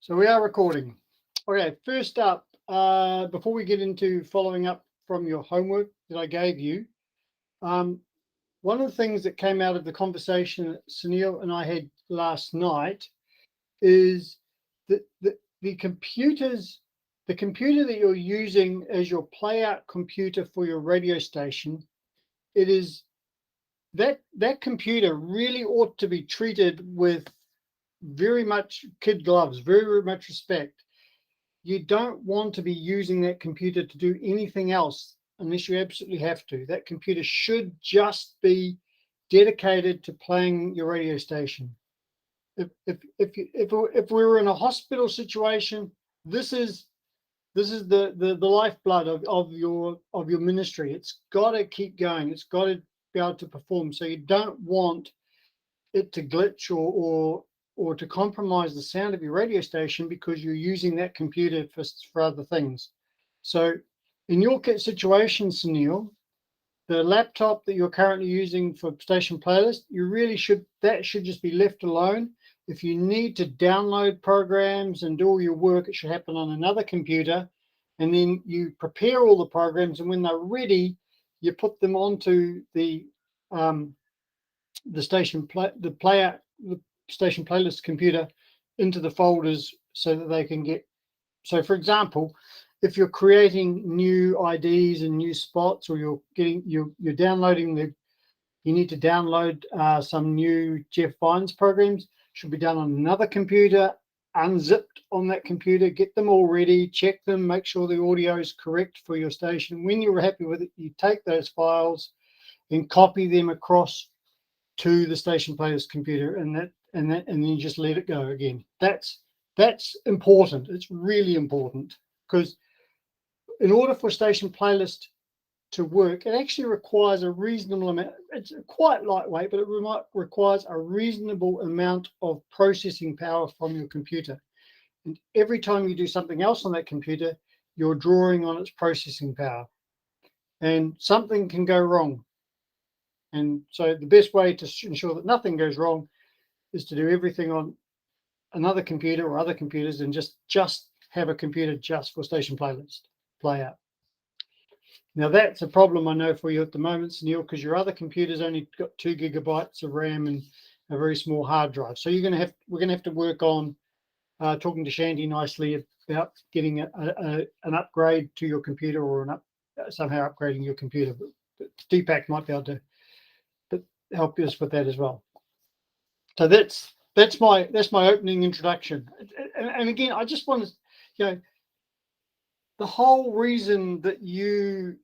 So we are recording. Okay, first up, before we get into following up from your homework that I gave you, um, one of the things that came out of the conversation that Sunil and I had last night is that the computers, the computer that you're using as your playout computer for your radio station, it is that computer really ought to be treated with very much kid gloves, very much respect. You don't want to be using that computer to do anything else unless you absolutely have to. That computer should just be dedicated to playing your radio station. If we were in a hospital situation, this is the lifeblood of your ministry. It's got to keep going. It's got to be able to perform. So you don't want it to glitch or to compromise the sound of your radio station because you're using that computer for other things. So in your situation, Sunil, the laptop that you're currently using for station playlist, that should just be left alone. If you need to download programs and do all your work, it should happen on another computer. And then you prepare all the programs, and when they're ready, you put them onto the station playlist computer into the folders so that they can get. So for example, if you're creating new IDs and new spots, or you're downloading you need to download some new Jeff Vines programs, should be done on another computer, unzipped on that computer, get them all ready, check them, make sure the audio is correct for your station. When you're happy with it, you take those files and copy them across to the station playlist computer, and then you just let it go again. That's important. It's really important, because in order for station playlist to work, it actually requires a reasonable amount. It's quite lightweight, but it requires a reasonable amount of processing power from your computer. And every time you do something else on that computer, you're drawing on its processing power, and something can go wrong. And so the best way to ensure that nothing goes wrong is to do everything on another computer or other computers, and just have a computer just for station playlist playout. Now that's a problem I know for you at the moment, Sunil, because your other computer's only got 2 gigabytes of RAM and a very small hard drive. So we're going to have to work on talking to Shanti nicely about getting an upgrade to your computer, or somehow upgrading your computer. But Deepak might be able to help us with that as well. So that's my opening introduction. And again, I just want to, the whole reason that you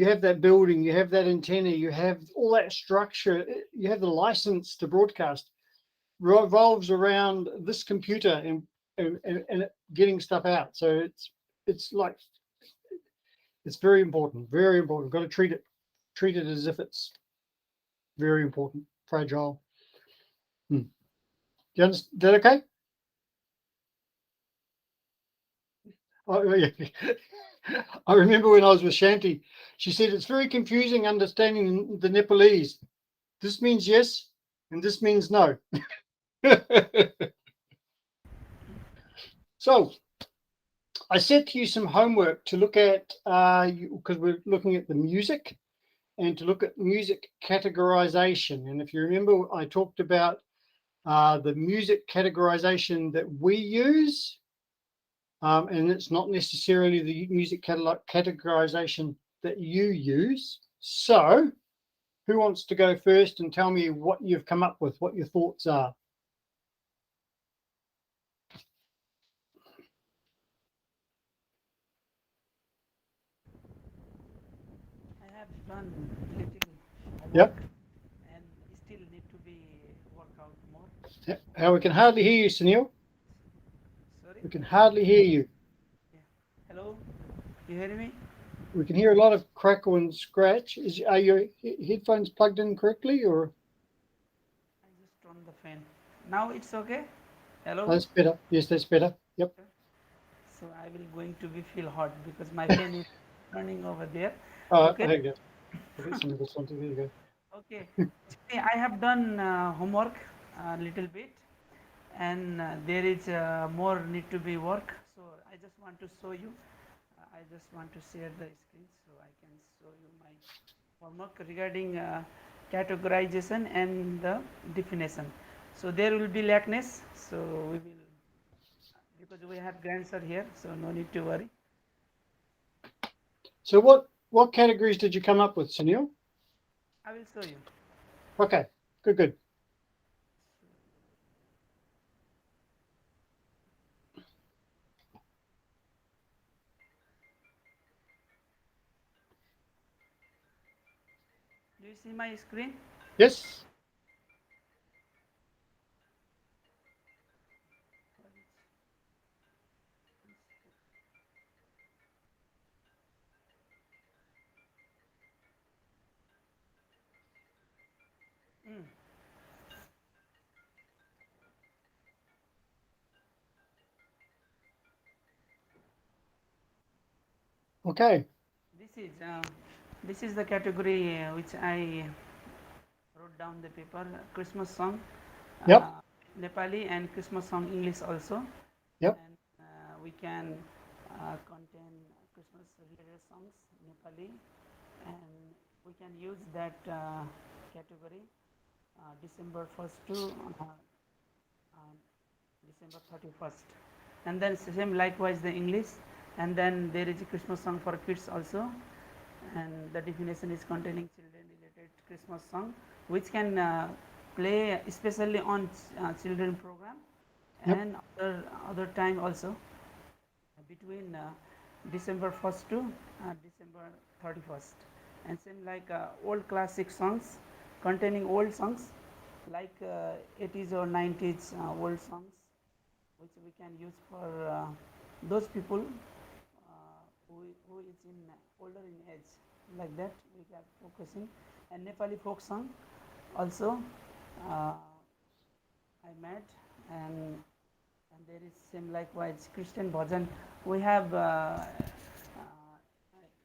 have that building, you have that antenna, you have all that structure, you have the license to broadcast, revolves around this computer and getting stuff out. So it's very important, very important. We've got to treat it as if it's very important, fragile. Do you understand? Is that okay? Oh, yeah. I remember when I was with Shanti, she said it's very confusing understanding the Nepalese. This means yes, and this means no. So I set to you some homework to look at, because we're looking at the music, and to look at music categorization. And if you remember, I talked about the music categorization that we use, and it's not necessarily the music categorization that you use. So who wants to go first and tell me what you've come up with, what your thoughts are? I have done little homework. Yep. And still need to be work out more. How we can hardly hear you, Sunil. Sorry. We can hardly hear you. Yeah. Hello. You hear me? We can hear a lot of crackle and scratch. Are your headphones plugged in correctly, or? I just turned the fan. Now it's okay. Hello. That's better. Yes, that's better. Yep. So I will going to be feel hot because my fan is turning over there. Okay. There you go. I'll get some of this one. There you go. Okay. See, I have done homework a little bit, and there is more need to be work. So I just want to show you. I just want to share the screen so I can show you my homework regarding categorization and the definition. So there will be lackness. So we will, because we have grandson here, so no need to worry. So what categories did you come up with, Sunil? I will show you. Okay, good. Do you see my screen? Yes. Mm. Okay. This is the category which I wrote down the paper, Christmas song, Yep. Nepali, and Christmas song English also. Yep. And we can contain Christmas related songs Nepali, and we can use that category December 1st to December 31st, and then same likewise the English, and then there is a Christmas song for kids also, and the definition is containing children related Christmas song which can play especially on children program Yep. and other time also between December 1st to December 31st, and same like old classic songs containing old songs like 80s or 90s old songs which we can use for those people who is in older in age, like that we are focusing, and Nepali folk song also I met, and there is same likewise Christian bhajan we have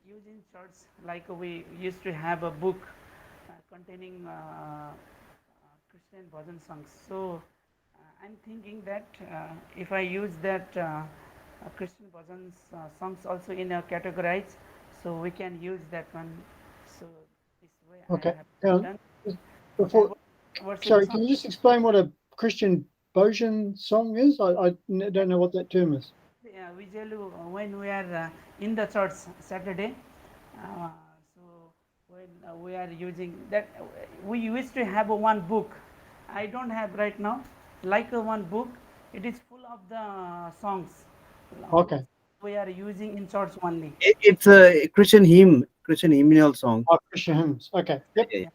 used in church, like we used to have a book containing Christian bhajan songs. So I'm thinking that if I use that Christian bhajan songs also in a categorize, so we can use that one. So this way I Okay. have done. Before, And worship sorry, song. can you just explain what a Christian Boshan song is? Don't know what that term is. Usually when we are in the church Saturday, so when we are using that, we used to have one book. I don't have right now, like one book. It is full of the songs which Okay. we are using in church only. It's a Christian hymn, Christian hymnal song. Oh, Christian hymns. Okay. Yep. Yeah.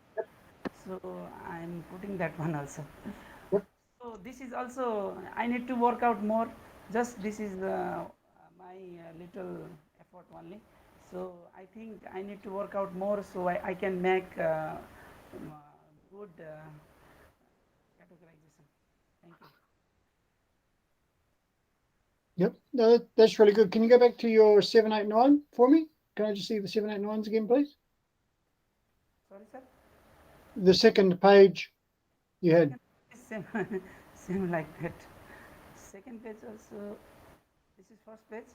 So I'm putting that one also. Yep. So this is also, I need to work out more. Just this is my little effort only. So I think I need to work out more so I can make good categorization. Thank you. Yep. No, that's really good. Can you go back to your 789 for me? Can I just see the 789s again, please? Sorry, sir. The second page you had. Same, same like that. Second page also. This is first page.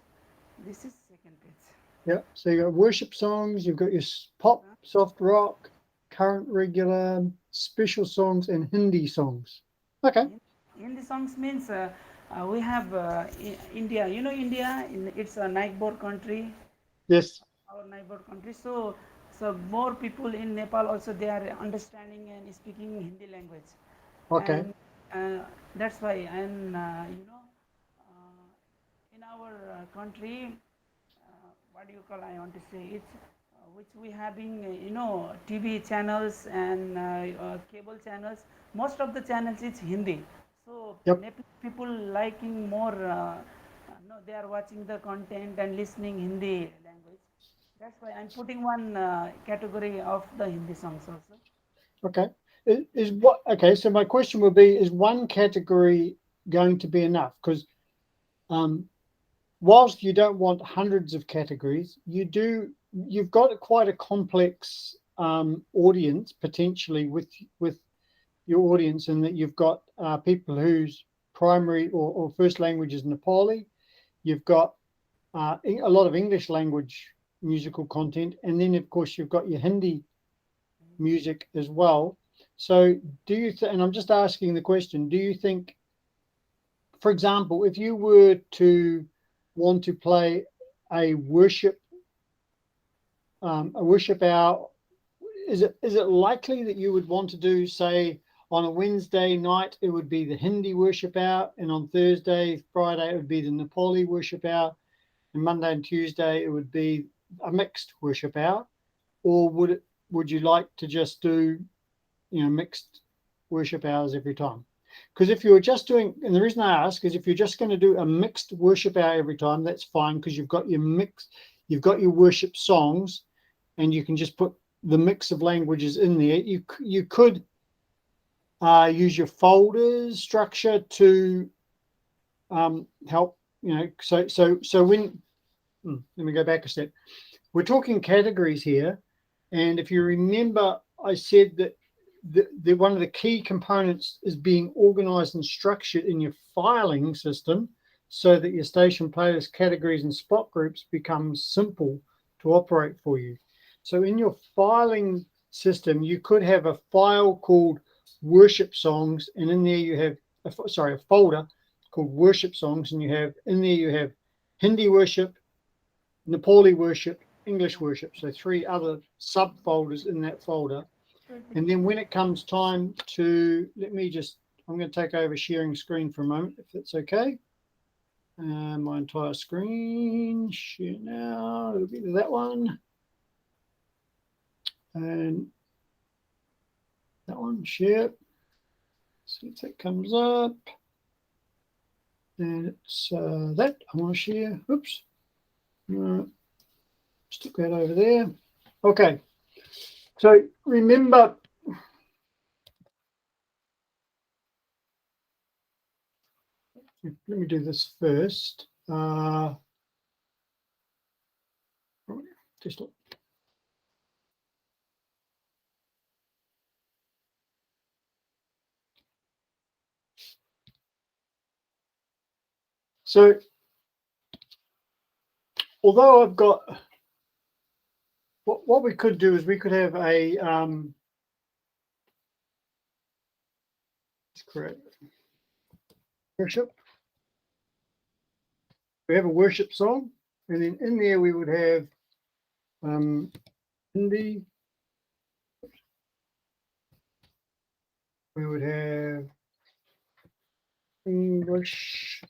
This is second page. Yeah. So you got worship songs, you've got your pop, soft rock, current, regular, special songs, and Hindi songs. Okay. Hindi songs means we have India. You know India. It's a neighbor country. Yes. Our neighbor country. So more people in Nepal also they are understanding and speaking Hindi language. Okay. And that's why. And you know, in our country, what do you call? I want to say it's which we having you know TV channels and cable channels. Most of the channels it's Hindi. So Yep. Nepal people liking more. No, they are watching the content and listening Hindi language. That's why I'm putting one category of the Hindi songs also. Okay. Is what? Okay. So my question would be: is one category going to be enough? Because whilst you don't want hundreds of categories, you've got quite a complex audience potentially with your audience, in that you've got people whose primary or first language is Nepali. You've got a lot of English language musical content, and then of course you've got your Hindi music as well. So do you and I'm just asking the question, do you think, for example, if you were to want to play a worship hour, is it likely that you would want to do, say, on a Wednesday night it would be the Hindi worship hour, and on Thursday, Friday it would be the Nepali worship hour, and Monday and Tuesday it would be a mixed worship hour? Or would you like to just do, mixed worship hours every time? Because if you're just doing, and the reason I ask is if you're just going to do a mixed worship hour every time, that's fine, because you've got your worship songs, and you can just put the mix of languages in there. You could use your folders structure to help. So when let me go back a step. We're talking categories here, and if you remember, I said that one of the key components is being organized and structured in your filing system, so that your station playlist categories and spot groups become simple to operate for you. So in your filing system, you could have a file called worship songs, and in there you have a folder called worship songs, and you have Hindi worship, Nepali worship, English worship. So 3 other subfolders in that folder. And then when it comes time to, I'm going to take over sharing screen for a moment, if that's okay. My entire screen, share now, it'll be that one. And that one, share. See if that comes up. And it's that I want to share. Oops. Stick that over there. Okay. So remember, let me do this first. Just so, although I've got, what we could do is we could have a let's create worship. We have a worship song, and then in there we would have Hindi. We would have English.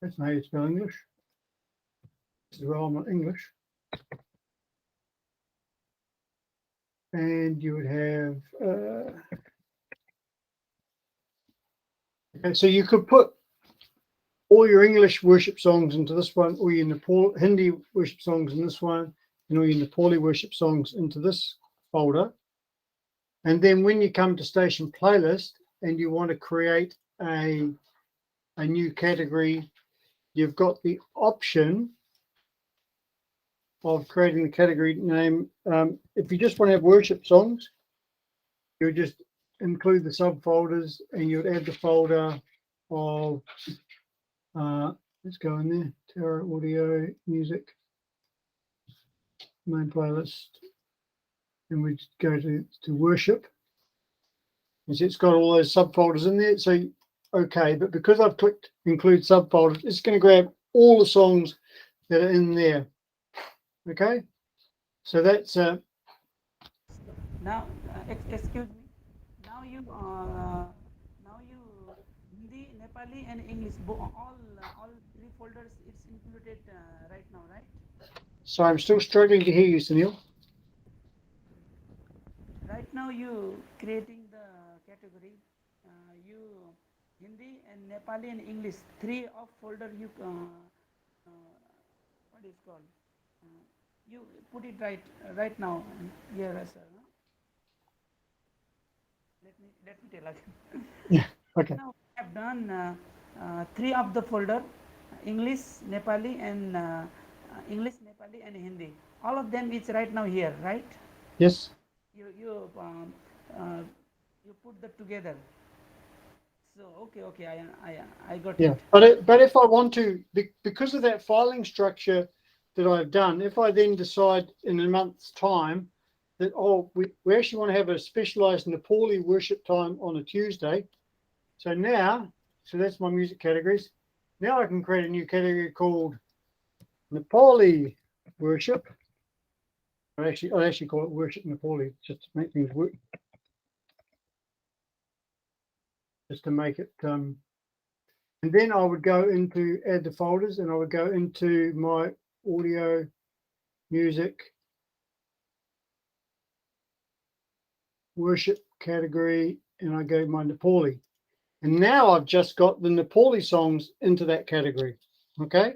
That's not how you spell English. This is well, I'm not English. And you would have okay, so you could put all your English worship songs into this one, or your Hindi worship songs in this one, and all your Nepali worship songs into this folder. And then when you come to station playlist and you want to create a new category, you've got the option of creating the category name. If you just want to have worship songs, you just include the subfolders, and you'd add the folder of let's go in there, Terra Audio Music, main playlist, and we go to worship. And so it's got all those subfolders in there. So okay, but because I've clicked include subfolders, it's going to grab all the songs that are in there. Okay, so that's Now, excuse me. Now you Hindi, Nepali, and English. All 3 folders. It's included right now, right? so I'm still struggling to hear you, Sunil. Right now you creating the category. You Hindi and Nepali and English. 3 of folder you what is called. You put it right now here, sir. No? Let me tell again. Yeah. Okay. Now we have done 3 of the folder: English, Nepali, and English, Nepali, and Hindi. All of them is right now here, right? Yes. You put that together. So okay, I got Yeah, it. but if I want to, because of that filing structure that I've done, if I then decide in a month's time that, oh, we actually want to have a specialized Nepali worship time on a Tuesday. So now, so that's my music categories. Now I can create a new category called Nepali worship. I actually call it worship Nepali, just to make things work, just to make it. And then I would go into add the folders, and I would go into my audio, music, worship category, and I go my Nepali. And now I've just got the Nepali songs into that category. Okay.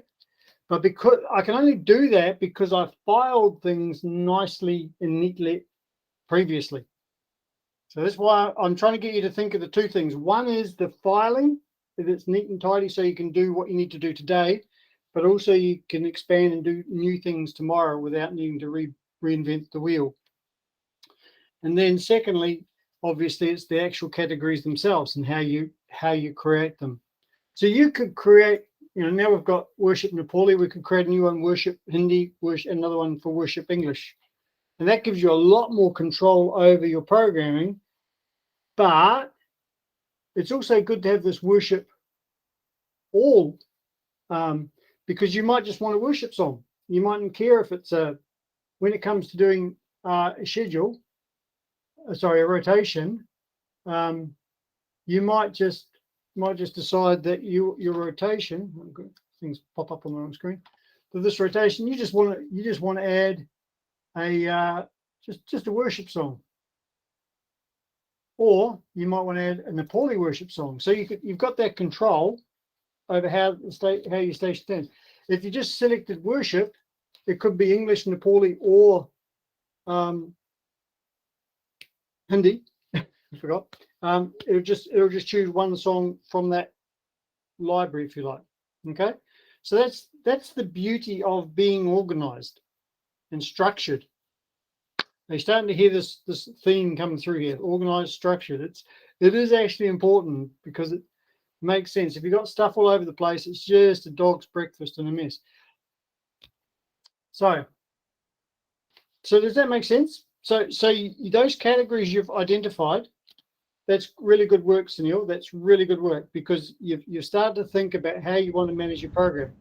But because I can only do that because I filed things nicely and neatly previously. So that's why I'm trying to get you to think of the two things. One is the filing, that it's neat and tidy so you can do what you need to do today, but also you can expand and do new things tomorrow without needing to reinvent the wheel. And then secondly, obviously it's the actual categories themselves and how you create them. So you could create, now we've got worship Nepali, we could create a new one, worship Hindi, another one for worship English. And that gives you a lot more control over your programming. But it's also good to have this worship all, because you might just want a worship song. You mightn't care if it's when it comes to doing a schedule, a rotation. You might just decide that your rotation, things pop up on the screen. For this rotation, you just want to add a just a worship song, or you might want to add a Nepali worship song. So you've got that control over how your station stands. If you just selected worship, it could be English, Nepali, or Hindi. I forgot. It'll just choose one song from that library if you like. Okay, so that's the beauty of being organized and structured. They're starting to hear this theme coming through here: organized, structured. It is actually important because it makes sense. If you've got stuff all over the place, it's just a dog's breakfast and a mess. So does that make sense? So those categories you've identified, that's really good work, Sunil. That's really good work, because you've started to think about how you want to manage your program.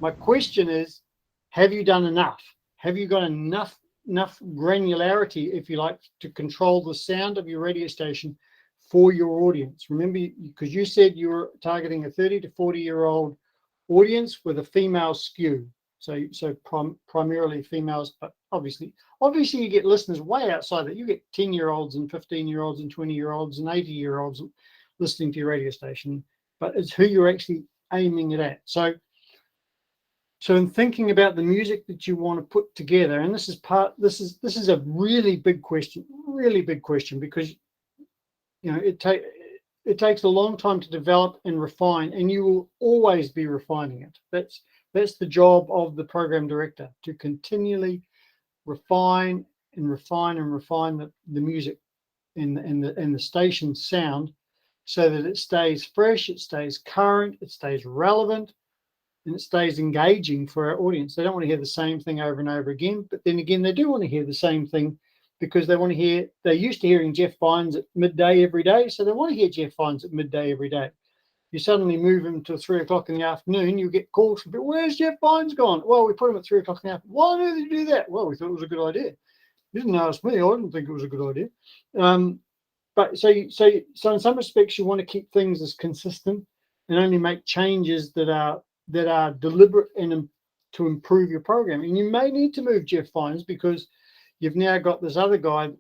My question is, have you done enough? Have you got enough granularity, if you like, to control the sound of your radio station for your audience? Remember, because you said you were targeting a 30 to 40-year-old audience with a female skew. So primarily females, but obviously you get listeners way outside that. You get 10-year-olds and 15-year-olds and 20-year-olds and 80-year-olds listening to your radio station, but it's who you're actually aiming it at. So in thinking about the music that you want to put together, and this is a really big question, because it takes a long time to develop and refine, and you will always be refining it. That's the job of the program director, to continually refine the music and the station sound, so that it stays fresh, it stays current, it stays relevant, and it stays engaging for our audience. They don't want to hear the same thing over and over again, but then again, they do want to hear the same thing because they're used to hearing Jeff Vines at midday every day, so they want to hear Jeff Vines at midday every day. You suddenly move them to 3 o'clock in the afternoon, you get calls from people, where's Jeff Vines gone? Well, we put him at 3 o'clock in the afternoon. Why did you do that? Well, we thought it was a good idea. You didn't ask me. I didn't think it was a good idea. But so in some respects, you want to keep things as consistent and only make changes that are deliberate and to improve your program. And you may need to move Jeff Vines because you've now got this other guy,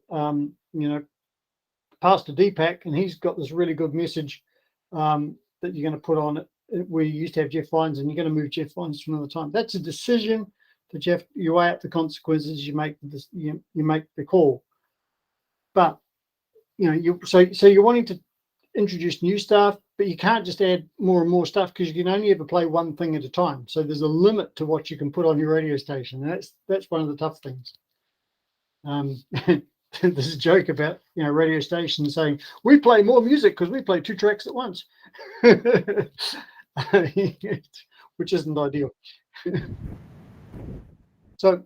Pastor Deepak, and he's got this really good message that you're going to put on it, where you used to have Jeff Vines, and you're going to move Jeff Vines to another time. That's a decision that you weigh out the consequences. You make the call. But so you're wanting to introduce new stuff, but you can't just add more and more stuff, because you can only ever play one thing at a time. So there's a limit to what you can put on your radio station, and that's one of the tough things. there's a joke about radio stations saying we play more music because we play 2 tracks at once, which isn't ideal. So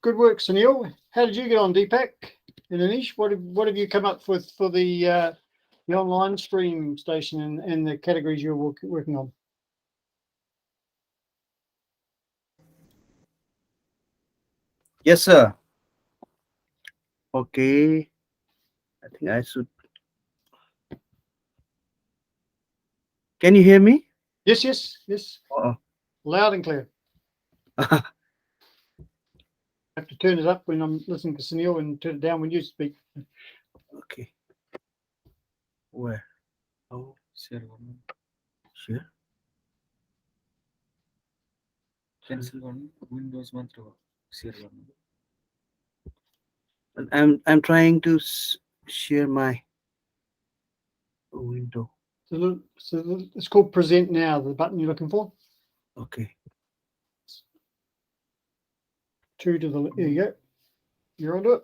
good work, Sunil. How did you get on, Deepak and Anish? What have you come up with for the online stream station and the categories you're working on? Yes, sir. Okay. I think I should. Can you hear me? Yes. Uh-oh. Loud and clear. I have to turn it up when I'm listening to Sunil and turn it down when you speak. Okay. Where? Oh, Share one. sure. Cancel one. Windows one through. Share one. I'm trying to share my window. So it's called Present Now, the button you're looking for. Okay. 2 to the there you go. You're onto it.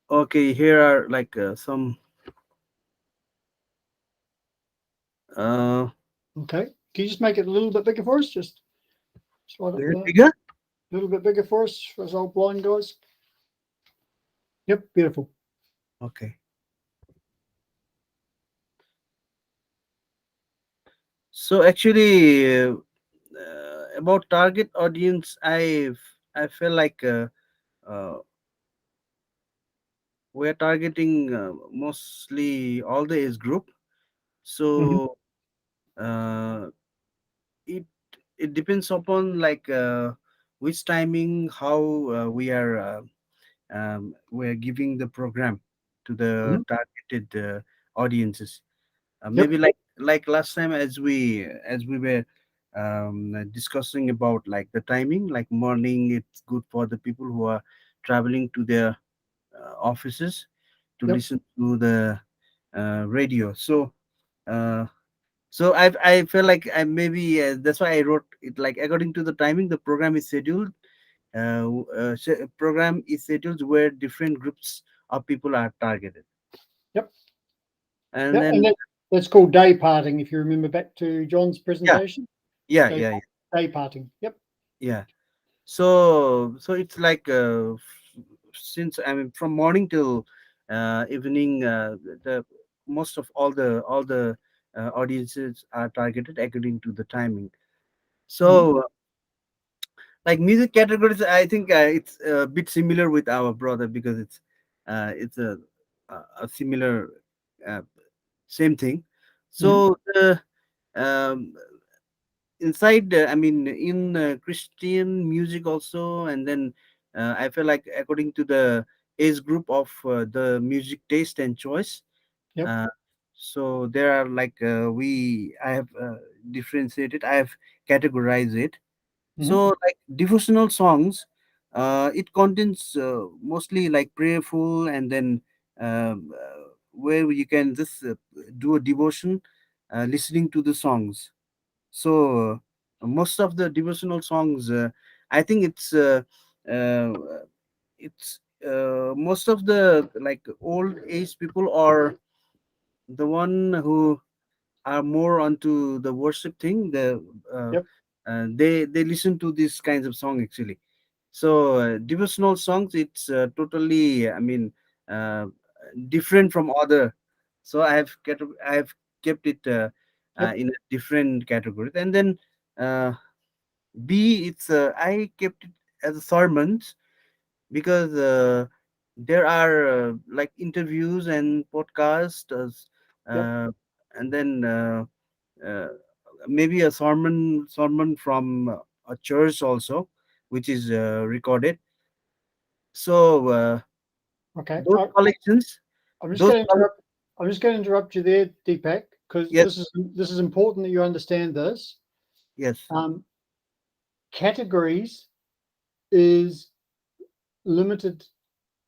Okay, here are like some. Okay. Can you just make it a little bit bigger for us? Just slide it there. Bigger? A little bit bigger for us old blind guys. Yep, beautiful. Okay. So actually, about target audience, I feel like we're targeting mostly all the age group. So uh, it it depends upon like which timing, how we're giving the program to the Mhm. targeted audiences. Yep. Maybe like last time, as we were discussing about like the timing, like morning, it's good for the people who are traveling to their offices to Yep. listen to the radio. Uh, so I feel like I maybe that's why I wrote it like according to the timing the program is scheduled. Program is scheduled where different groups of people are targeted, Yep. and Yep. And then that's called day parting. If you remember back to John's yeah, presentation. yeah, So yeah, yeah, day parting. Yep. yeah. So it's like since I mean from morning till evening, the most of all the audiences are targeted according to the timing. Mhm. So like music categories, I think it's a bit similar with our brother because it's a similar uh, same thing. Mhm. So the um, inside I mean in Christian music also, and then I feel like according to the age group of the music taste and choice, Yep. uh, so there are like I have differentiated, I have categorized it. Mhm. So like devotional songs, it contains mostly like prayerful, and then where you can just do a devotion listening to the songs. So most of the devotional songs, I think uh, it's most of the like old age people or the one who are more onto the worship thing. Yep. They listen to these kinds of song actually. So devotional songs, it's totally I mean uh, different from other. So I have kept it Yep. in a different category. And then uh, B, it's I kept it as a sermons because there are like interviews and podcasts, Yep. uh, and then uh, maybe a sermon from a church also, which is recorded. So Okay. those collections, I'm just those going to colle- interrupt. I'm just going to interrupt you there, Deepak, because yes, this is important that you understand this. yes, Categories is limited.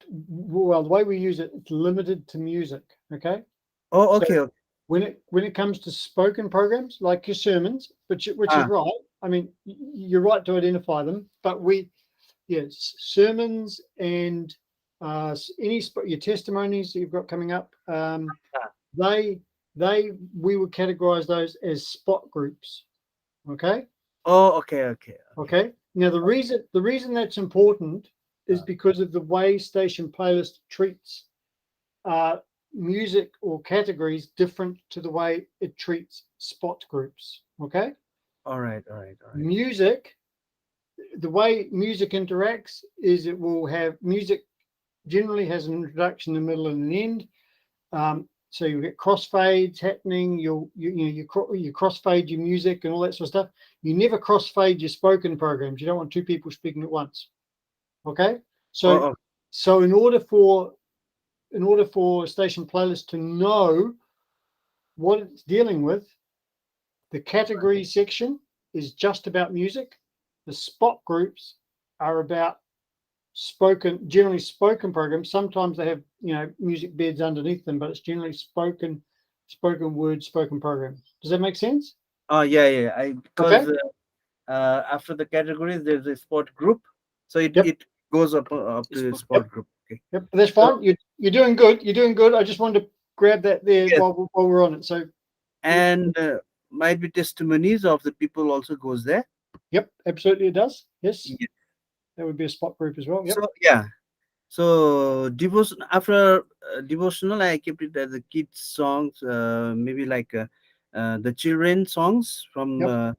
Well, the way we use it, it's limited to music. Okay. oh So okay, okay. when it comes to spoken programs like your sermons, which is Ah, right, I mean, you're right to identify them, but yes, sermons and your testimonies that you've got coming up, Ah. they we would categorize those as spot groups. Okay. Oh, okay, okay, okay. Okay. Now the reason that's important is Uh, because of the way Station Playlist treats uh, music or categories different to the way it treats spot groups. Okay. all right, all right, all right. Music, the way music interacts is it will have music generally has an introduction, a middle, and an end. So you get crossfades happening. You crossfade your music and all that sort of stuff. You never crossfade your spoken programs. You don't want two people speaking at once. Okay. So Oh, so in order for Station Playlist to know what it's dealing with, the category section is just about music. The spot groups are about generally spoken programs. Sometimes they have music beds underneath them, but it's generally spoken word, spoken program. Does that make sense? oh, yeah, yeah. I because Okay. after the categories, there's a sport group, so it Yep. it goes up to the Yep. sport group. Okay. Yep. That's So fine. You're doing good. You're doing good. I just wanted to grab that there yes, while we're on it. So yep, and might be testimonies of the people also goes there. yep, absolutely it does. Yes, Yeah. that would be a spot group as well. Yep. So yeah. So devotion after devotional, I kept it as the kids songs, maybe like the children songs from Yep.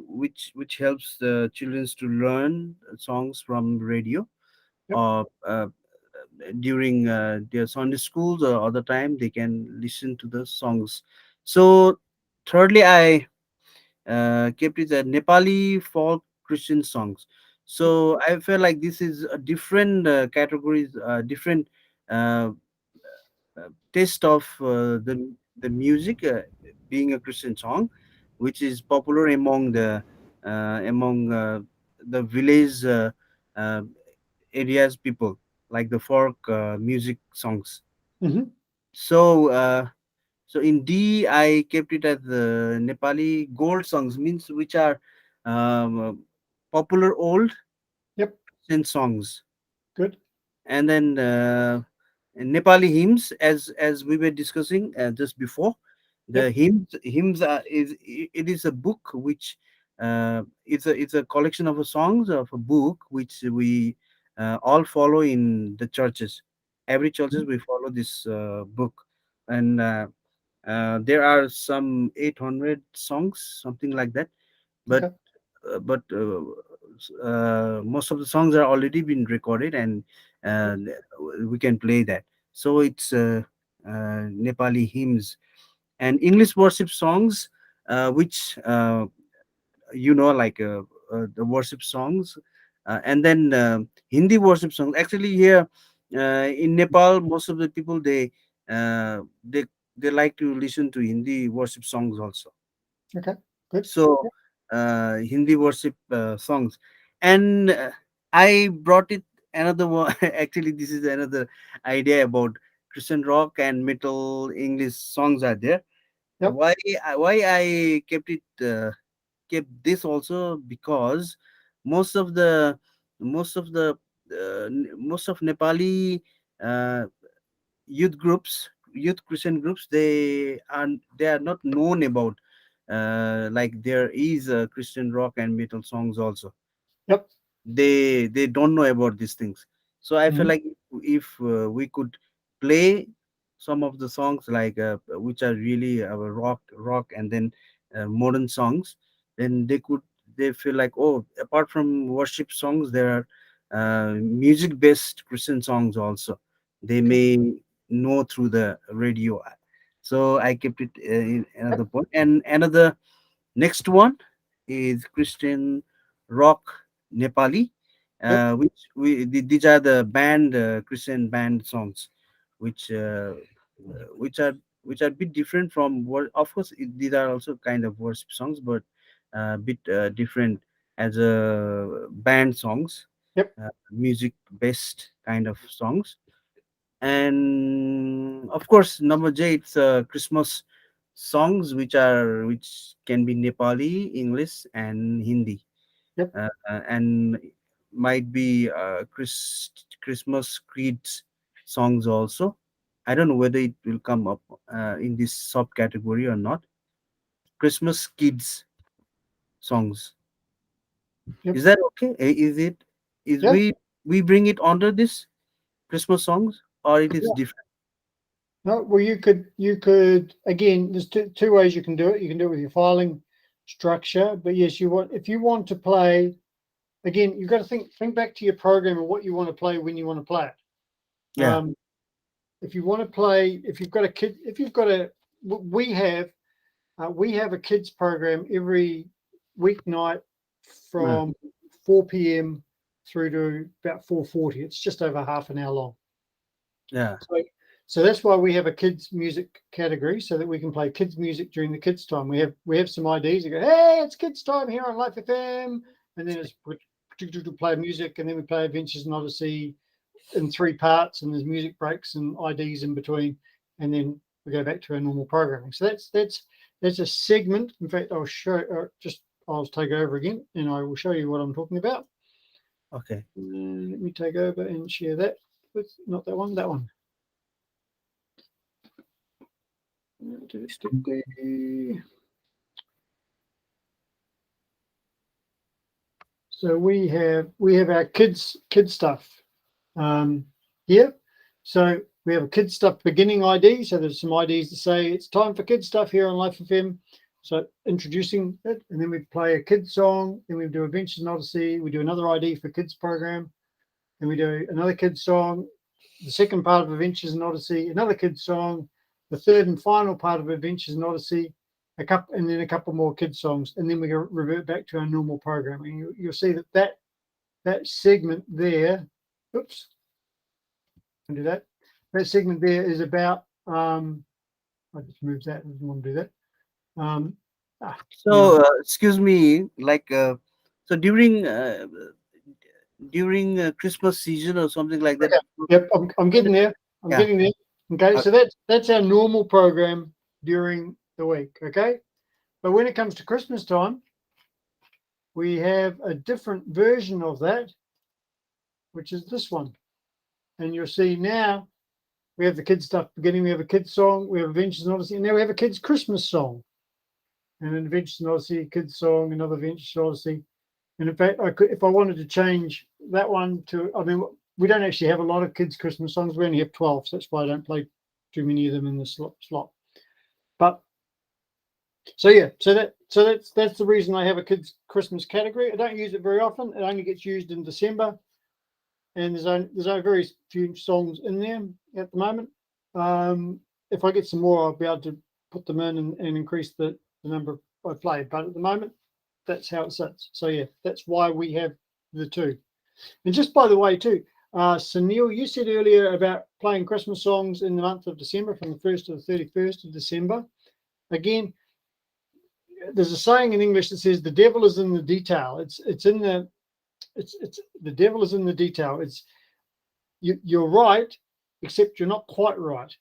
which helps the children to learn songs from radio Yep. or during their Sunday schools or other time they can listen to the songs. So thirdly, I kept it as Nepali folk Christian songs. So I felt like this is a different categories, different uh, taste of the music, being a Christian song, which is popular among the village uh, areas people like the folk music songs. Hmm. So so in D, I kept it as the Nepali gold songs, means which are popular old Yep. Christian songs, Good. and then Nepali hymns, as we were discussing just before. The Yep. hymns it is a book which it's a collection of songs of a book which we all follow in the churches. Every churches Mhm. we follow this book, and there are some 800 songs, something like that. But Okay. most of the songs are already been recorded, and uh, we can play that. So it's Nepali hymns and English worship songs, which like the worship songs, and then Hindi worship songs. Actually, here in Nepal, most of the people uh, they they like to listen to Hindi worship songs also. Okay. Good. So Yep. Hindi worship songs, and I brought it another one. Actually, this is another idea about Christian rock and metal English songs are there. Yep. Why I kept this also, because most of the most of the most of Nepali uh, youth Christian groups, they are not known about like there is Christian rock and metal songs also. Yep. They don't know about these things. So I feel Hmm. like if we could play some of the songs like which are really rock and then modern songs, then they feel like, oh, apart from worship songs, there are music based Christian songs also they Okay. may know through the radio. So I kept it in another Yep. point. And another next one is Christian rock Nepali, Yep. these are the band Christian band songs, which which are a bit different from what. Of course, these are also kind of worship songs, but a bit different as a band songs, Yep. music based kind of songs. And of course, number J, it's Christmas songs which can be Nepali, English, and Hindi, Yep. and might be Christmas creeds songs also. I don't know whether it will come up in this subcategory or not. Christmas kids songs. Yep. Is that okay? Is it? Is Yeah. we bring it under this Christmas songs, or it is Yeah. different? No, well, you could again. There's two ways you can do it. You can do it with your filing structure, but yes, if you want to play again, you've got to think back to your program and what you want to play when you want to play it. Yeah. If you want to play, if you've got a kid, if you've got a, we have a kids program every weeknight from 4 p.m. through to about 4:40. It's just over half an hour long. Yeah. So that's why we have a kids music category so that we can play kids music during the kids time. We have some IDs that go, hey, it's kids time here on Life FM, and then it's to play music, and then we play Adventures in Odyssey in 3 parts, and there's music breaks and IDs in between, and then we go back to our normal programming. So that's a segment. In fact, I'll take over again, and I will show you what I'm talking about. Okay. Let me take over and share that with not that one, that one. So we have our kids stuff here. So we have a kids stuff beginning ID. So there's some IDs to say it's time for kids stuff here on Life FM. So introducing it, and then we play a kids song. Then we do Adventures in Odyssey. We do another ID for kids program. Then we do another kids song. The second part of Adventures in Odyssey, another kids song. The third and final part of Adventures in Odyssey, and then a couple more kids songs, and then we revert back to our normal programming. You'll see that segment there. Oops, can do that. That segment there is about. I just moved that. I didn't want to do that. So excuse me, like so during Christmas season or something like that. Okay. Yep, I'm getting there. I'm Yeah. getting there. Okay, so that's our normal program during the week. Okay, but when it comes to Christmas time, we have a different version of that, which is this one. And you'll see now we have the kids stuff beginning. We have a kids song. We have Adventures in Odyssey, and now we have a kids Christmas song, and an Adventures in Odyssey kids song, another Adventures in Odyssey. And in fact, I could, if I wanted to change that one to, I mean, we don't actually have a lot of kids Christmas songs. We only have 12, so that's why I don't play too many of them in the slot. But so yeah, so that's the reason I have a kids Christmas category. I don't use it very often. It only gets used in December, and there's only very few songs in there at the moment. If I get some more, I'll be able to put them in and increase the number I play. But at the moment, that's how it sits. So yeah, that's why we have the two. And just by the way, too, Sunil, you said earlier about playing Christmas songs in the month of December, from the 1st to the 31st of December. Again, there's a saying in English that says the devil is in the detail. It's the devil is in the detail. You're right, except you're not quite right.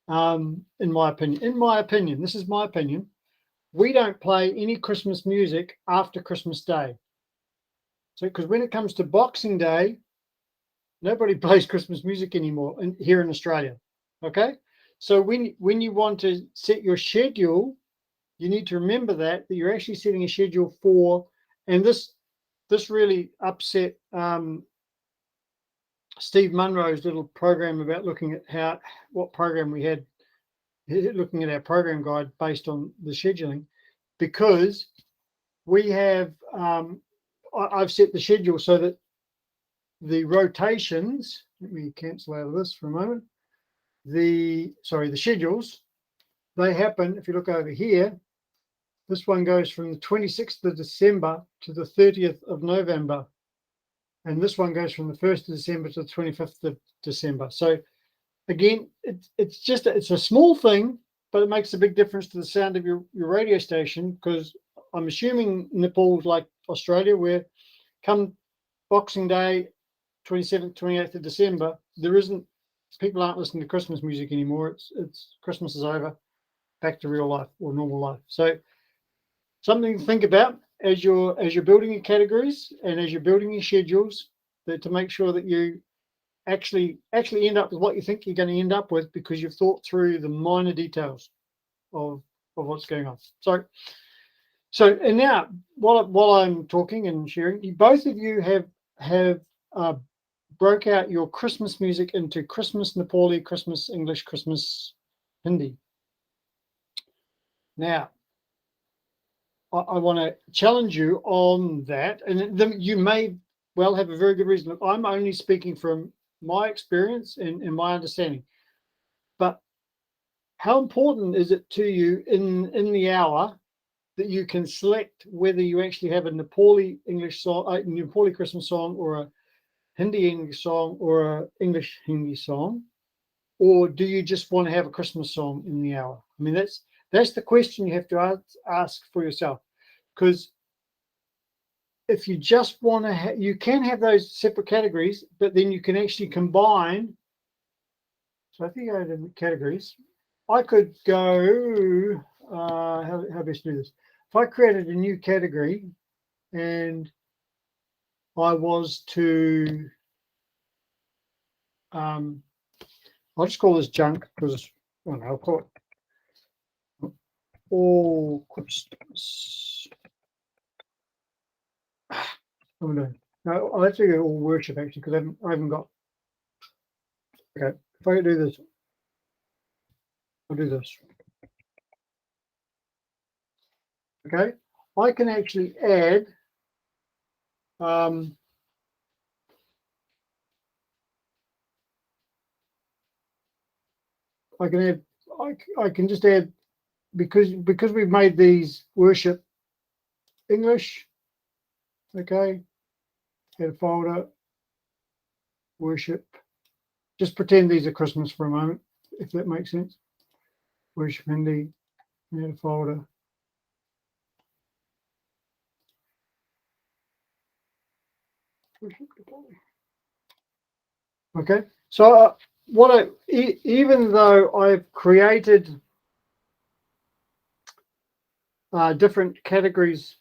In my opinion, this is my opinion. We don't play any Christmas music after Christmas Day. So, because when it comes to Boxing Day, nobody plays Christmas music anymore here in Australia. Okay, so when you want to set your schedule, you need to remember that you're actually setting a schedule for, and this really upset Steve Munro's little program about looking at what program we had, looking at our program guide based on the scheduling, because we have I've set the schedule so that the rotations, let me cancel out of this for a moment. The schedules, they happen, if you look over here, this one goes from the 26th of December to the 30th of November. And this one goes from the 1st of December to the 25th of December. So again, it's a small thing, but it makes a big difference to the sound of your radio station, because I'm assuming Nepal's like Australia, where come Boxing Day, 27th, 28th of December, people aren't listening to Christmas music anymore. It's Christmas is over. back to real life or normal life. So something to think about as you're building your categories and as you're building your schedules, that to make sure that you actually end up with what you think you're going to end up with, because you've thought through the minor details of what's going on. So and now while I'm talking and sharing, both of you have broke out your Christmas music into Christmas Nepali, Christmas English, Christmas Hindi. Now, I want to challenge you on that, and you may well have a very good reason. Look, I'm only speaking from my experience and my understanding, but how important is it to you in the hour that you can select whether you actually have a Nepali English song, a Nepali Christmas song, or a Hindi English song, or a English Hindi song, or do you just want to have a Christmas song in the hour? I mean, that's the question you have to ask for yourself, because if you just want to, you can have those separate categories, but then you can actually combine. So if you go to categories, I could go, how best to do this? If I created a new category and I was to, I'll just call this junk, because I'll call it all Christmas. Oh no, I'll actually go all worship actually, because I haven't got. Okay, if I do this, I'll do this. Okay, I can actually add I can just add, because we've made these worship English. Okay, add a folder, worship. Just pretend these are Christmas for a moment, if that makes sense. Worship Hindi, add a folder. Okay, so even though I've created different categories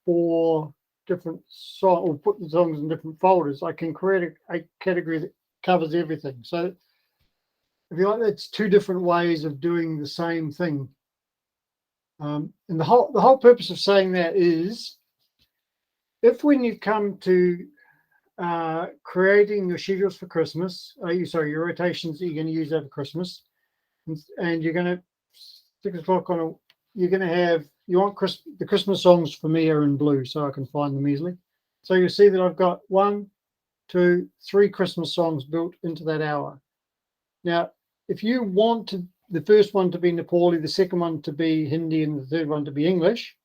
for different songs, or put the songs in different folders, I can create a category that covers everything. So if you like, that's two different ways of doing the same thing. And the whole purpose of saying that is, if when you come to creating your schedules for Christmas, your rotations that you're going to use over Christmas, and you're going to 6 o'clock you're going to have, you want the Christmas songs for me are in blue, so I can find them easily. So you'll see that I've got 1, 2, 3 Christmas songs built into that hour. Now, if you want the first one to be Nepali, the second one to be Hindi, and the third one to be English,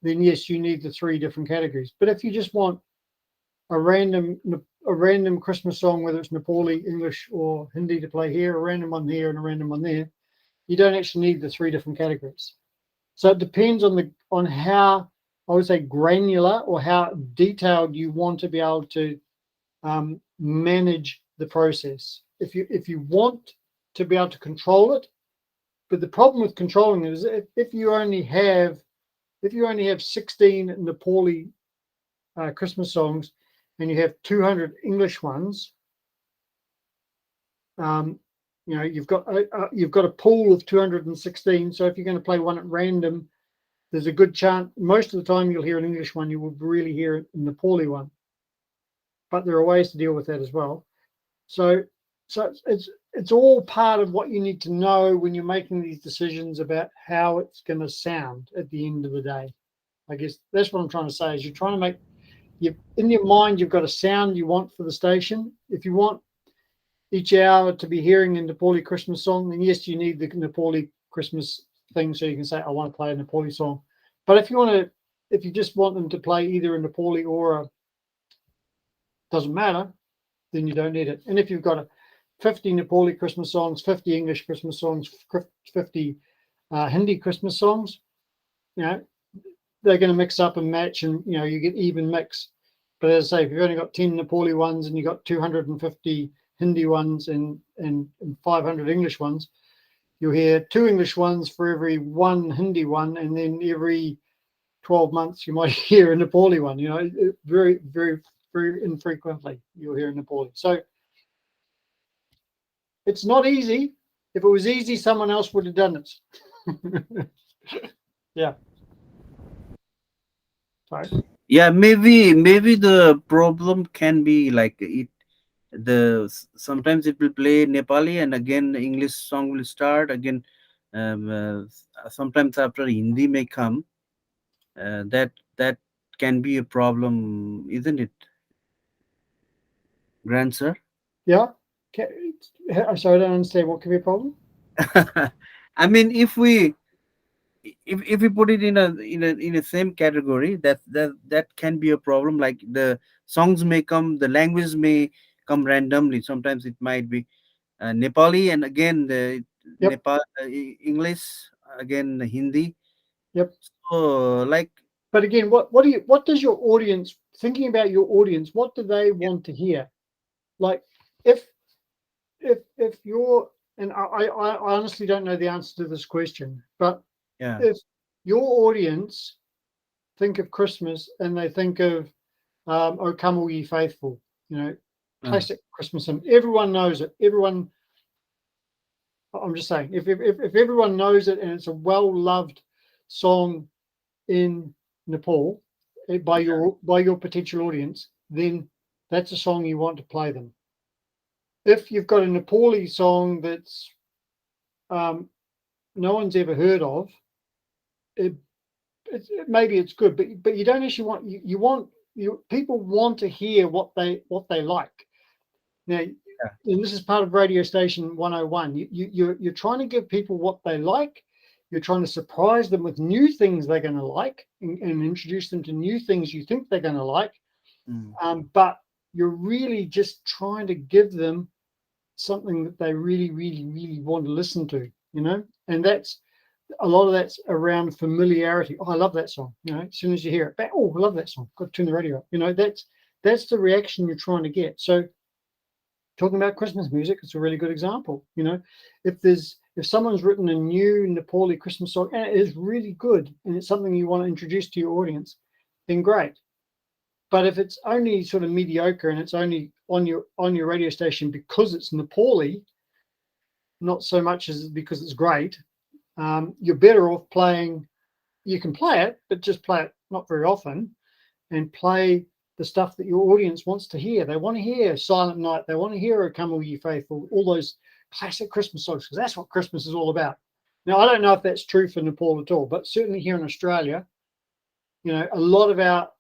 then yes, you need the 3 different categories. But if you just want a random Christmas song, whether it's Nepali, English, or Hindi to play here, a random one here and a random one there, you don't actually need the 3 different categories. So it depends on how, I would say, granular or how detailed you want to be able to manage the process. If you want to be able to control it, but the problem with controlling it is if you only have 16 Nepali Christmas songs and you have 200 English ones, you've got a pool of 216. So if you're going to play one at random, there's a good chance most of the time you'll hear an English one, you will really hear a Nepali one. But there are ways to deal with that as well. So it's all part of what you need to know when you're making these decisions about how it's going to sound at the end of the day. I guess that's what I'm trying to say, is you're trying to make, in your mind, you've got a sound you want for the station. If you want each hour to be hearing a Nepali Christmas song, then yes, you need the Nepali Christmas thing, so you can say, I want to play a Nepali song. But if you just want them to play either a Nepali or doesn't matter, then you don't need it. And if you've got 50 Nepali Christmas songs, 50 English Christmas songs, 50 Hindi Christmas songs, they're going to mix up and match, and you get even mix. But as I say, if you've only got 10 Nepali ones and you've got 250 Hindi ones and 500 English ones, you'll hear 2 English ones for every 1 Hindi one, and then every 12 months you might hear a Nepali one. You know, very, very, very infrequently you'll hear a Nepali. So it's not easy. If it was easy, someone else would have done it. Yeah. Sorry. Yeah, maybe the problem can be like sometimes it will play Nepali and again the English song will start again. Sometimes after Hindi may come, that can be a problem, isn't it, grand sir? Yeah. Sorry, I don't understand. What could be a problem? I mean, if we put it in a same category, that can be a problem. Like the songs may come, the language may come randomly. Sometimes it might be Nepali, and again the Yep. English, again Hindi. Yep. So like, But again, what does your audience, thinking about your audience, what do they want to hear? Like if you're, and I honestly don't know the answer to this question, but yeah, if your audience think of Christmas and they think of O Come All Ye Faithful, you know, classic Christmas hymn, everyone knows it. Everyone, I'm just saying, if everyone knows it and it's a well-loved song in Nepal by your potential audience, then that's a song you want to play them. If you've got a Nepali song that's no one's ever heard of, maybe it's good, but you don't actually want people want to hear what they like. Now, and this is part of Radio Station 101. You're trying to give people what they like. You're trying to surprise them with new things they're going to like and introduce them to new things you think they're going to like. But you're really just trying to give them something that they really, really, really want to listen to, you know, and that's a lot of that's around familiarity. Oh, I love that song. You know, as soon as you hear it, oh, I love that song. Got to turn the radio up. You know, that's the reaction you're trying to get. So talking about Christmas music, it's a really good example. You know, if someone's written a new Nepali Christmas song and it is really good and it's something you want to introduce to your audience, then great. But if it's only sort of mediocre and it's only on your radio station because it's Nepali, not so much as because it's great, you're better off playing. You can play it, but just play it not very often, and play the stuff that your audience wants to hear. They want to hear Silent Night. They want to hear O Come All Ye Faithful, all those classic Christmas songs, because that's what Christmas is all about. Now, I don't know if that's true for Nepal at all, but certainly here in Australia, you know, a lot of our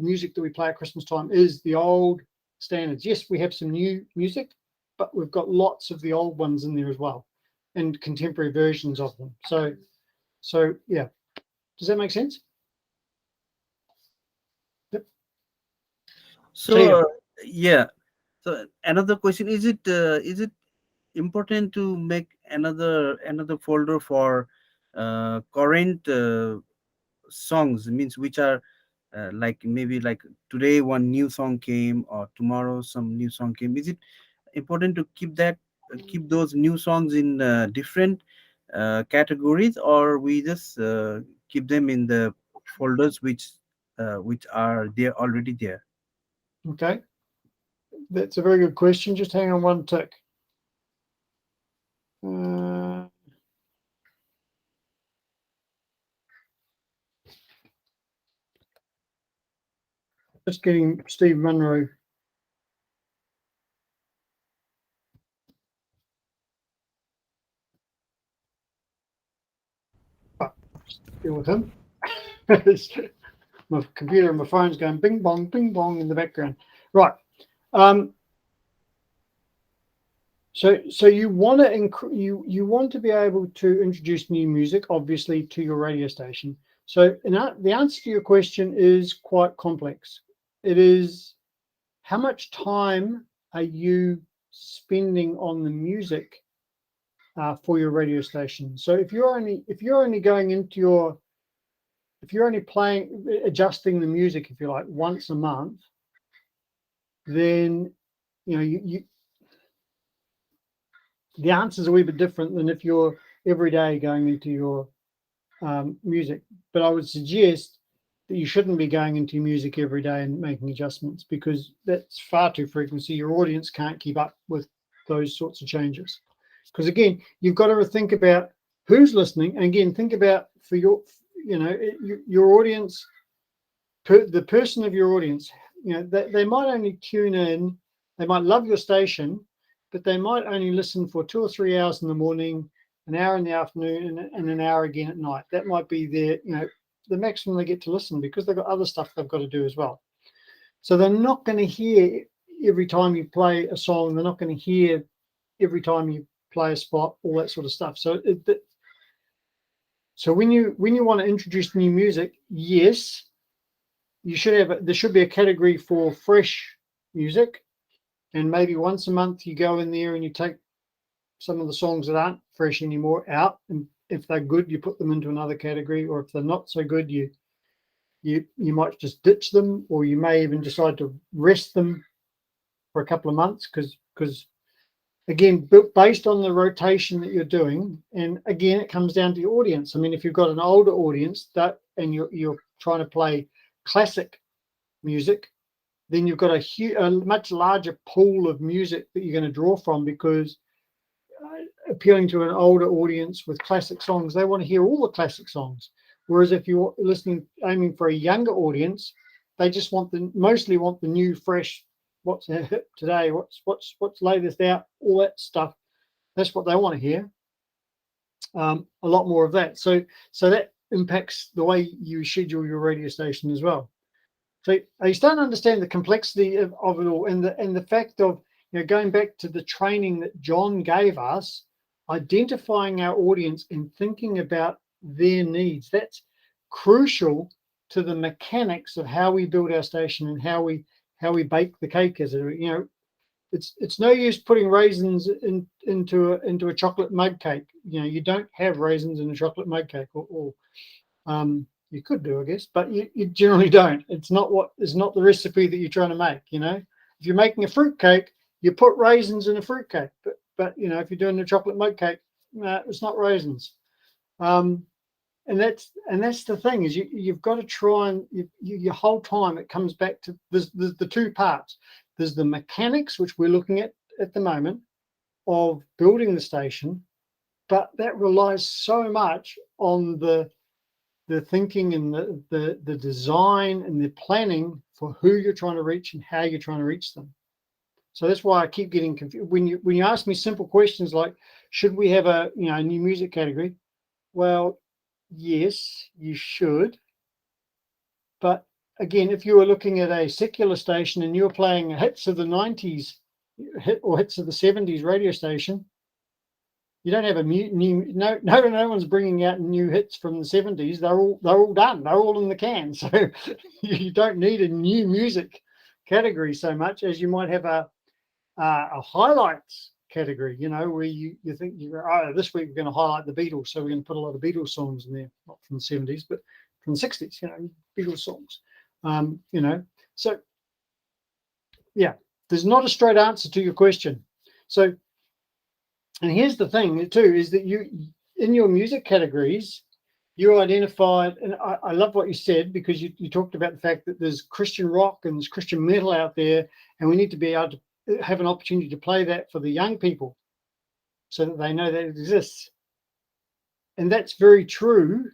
music that we play at Christmas time is the old standards. Yes, we have some new music, but we've got lots of the old ones in there as well, and contemporary versions of them. So yeah, does that make sense? Yep. so yeah. So another question, is it important to make another folder for current songs, means which are like maybe like today one new song came or tomorrow some new song came? Is it important to keep those new songs in different categories, or we just keep them in the folders which are there already there? Okay, that's a very good question. Just hang on one tick. Just getting Steve Munro. Deal with him. My computer and my phone's going bing bong in the background. Right. So you want to you want to be able to introduce new music, obviously, to your radio station. So the answer to your question is quite complex. It is, how much time are you spending on the music for your radio station? So if you're only going into your, if you're only adjusting the music, if you like, once a month, then you know the answer's a wee bit different than if you're every day going into your music. But I would suggest that you shouldn't be going into your music every day and making adjustments, because that's far too frequency. Your audience can't keep up with those sorts of changes. Because again, you've got to think about who's listening, and again, think about for your, your audience, the person of your audience. They might only tune in, they might love your station, but they might only listen for 2 or 3 hours in the morning, an hour in the afternoon, and an hour again at night. That might be their, the maximum they get to listen, because they've got other stuff they've got to do as well. So they're not going to hear every time you play a song. They're not going to hear every time you play a spot, all that sort of stuff. So so when you want to introduce new music, yes, you should have, there should be a category for fresh music, and maybe once a month you go in there and you take some of the songs that aren't fresh anymore out, and if they're good, you put them into another category, or if they're not so good, you might just ditch them, or you may even decide to rest them for a couple of months, because again, based on the rotation that you're doing, and again, it comes down to your audience. I mean, if you've got an older audience and you're trying to play classic music, then you've got a much larger pool of music that you're going to draw from, because appealing to an older audience with classic songs, they want to hear all the classic songs. Whereas if you're aiming for a younger audience, they just mostly want the new, fresh, what's hip today, what's latest out, all that stuff. That's what they want to hear. A lot more of that. So that impacts the way you schedule your radio station as well. So you start to understand the complexity of it all, and the fact of, going back to the training that John gave us, identifying our audience and thinking about their needs. That's crucial to the mechanics of how we build our station and how we bake the cake. It's no use putting raisins into a chocolate mug cake. You don't have raisins in a chocolate mug cake, or you could do, I guess, but you generally don't. It's not the recipe that you're trying to make. If you're making a fruit cake, you put raisins in a fruit cake, but if you're doing a chocolate mug cake, no, it's not raisins. And that's the thing, is you've got to try and your whole time it comes back to the two parts. There's the mechanics, which we're looking at the moment, of building the station, but that relies so much on the thinking and the design and the planning for who you're trying to reach and how you're trying to reach them. So that's why I keep getting confused when you ask me simple questions like, should we have a new music category? Well, yes, you should. But again, if you were looking at a secular station and you're playing hits of the 90s or hits of the 70s radio station, you don't have a new. No one's bringing out new hits from the 70s. They're all done. They're all in the can. So you don't need a new music category so much as you might have a highlights category. Where you think this week we're going to highlight the Beatles, so we're going to put a lot of Beatles songs in there, not from the 70s, but from the 60s. Beatles songs. So yeah, there's not a straight answer to your question. So. And here's the thing too, is that you, in your music categories, you identified, and I love what you said, because you talked about the fact that there's Christian rock and there's Christian metal out there, and we need to be able to have an opportunity to play that for the young people so that they know that it exists. And that's very true,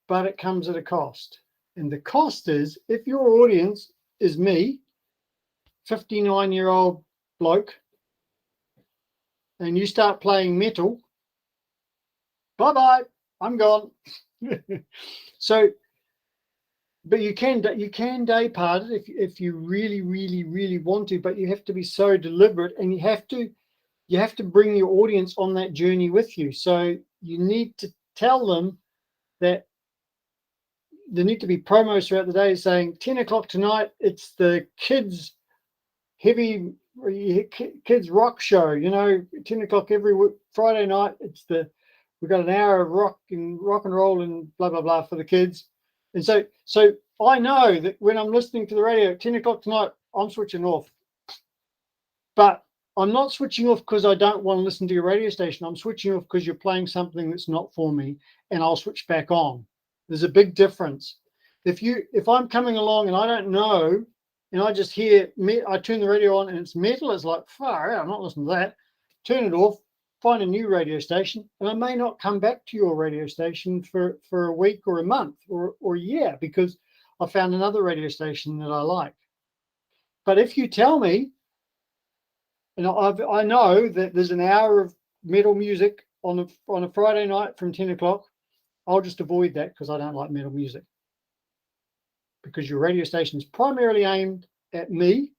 but it comes at a cost. And the cost is, if your audience is me, 59-year-old bloke, and you start playing metal, bye-bye, I'm gone. So, but you can day part it if you really, really, really want to, but you have to be so deliberate, and you have to bring your audience on that journey with you. So you need to tell them that there need to be promos throughout the day saying 10 o'clock tonight, it's the kids rock show, 10 o'clock every Friday night. We've got an hour of rock and roll and blah, blah, blah for the kids. And so I know that when I'm listening to the radio at 10 o'clock tonight, I'm switching off. But I'm not switching off because I don't want to listen to your radio station. I'm switching off because you're playing something that's not for me, and I'll switch back on. There's a big difference. If I'm coming along and I don't know, and I just hear, I turn the radio on and it's metal, it's like, far out, I'm not listening to that. Turn it off, find a new radio station, and I may not come back to your radio station for a week or a month or a year because I found another radio station that I like. But if you tell me, and I know that there's an hour of metal music on a Friday night from 10 o'clock, I'll just avoid that because I don't like metal music. Because your radio station is primarily aimed at me,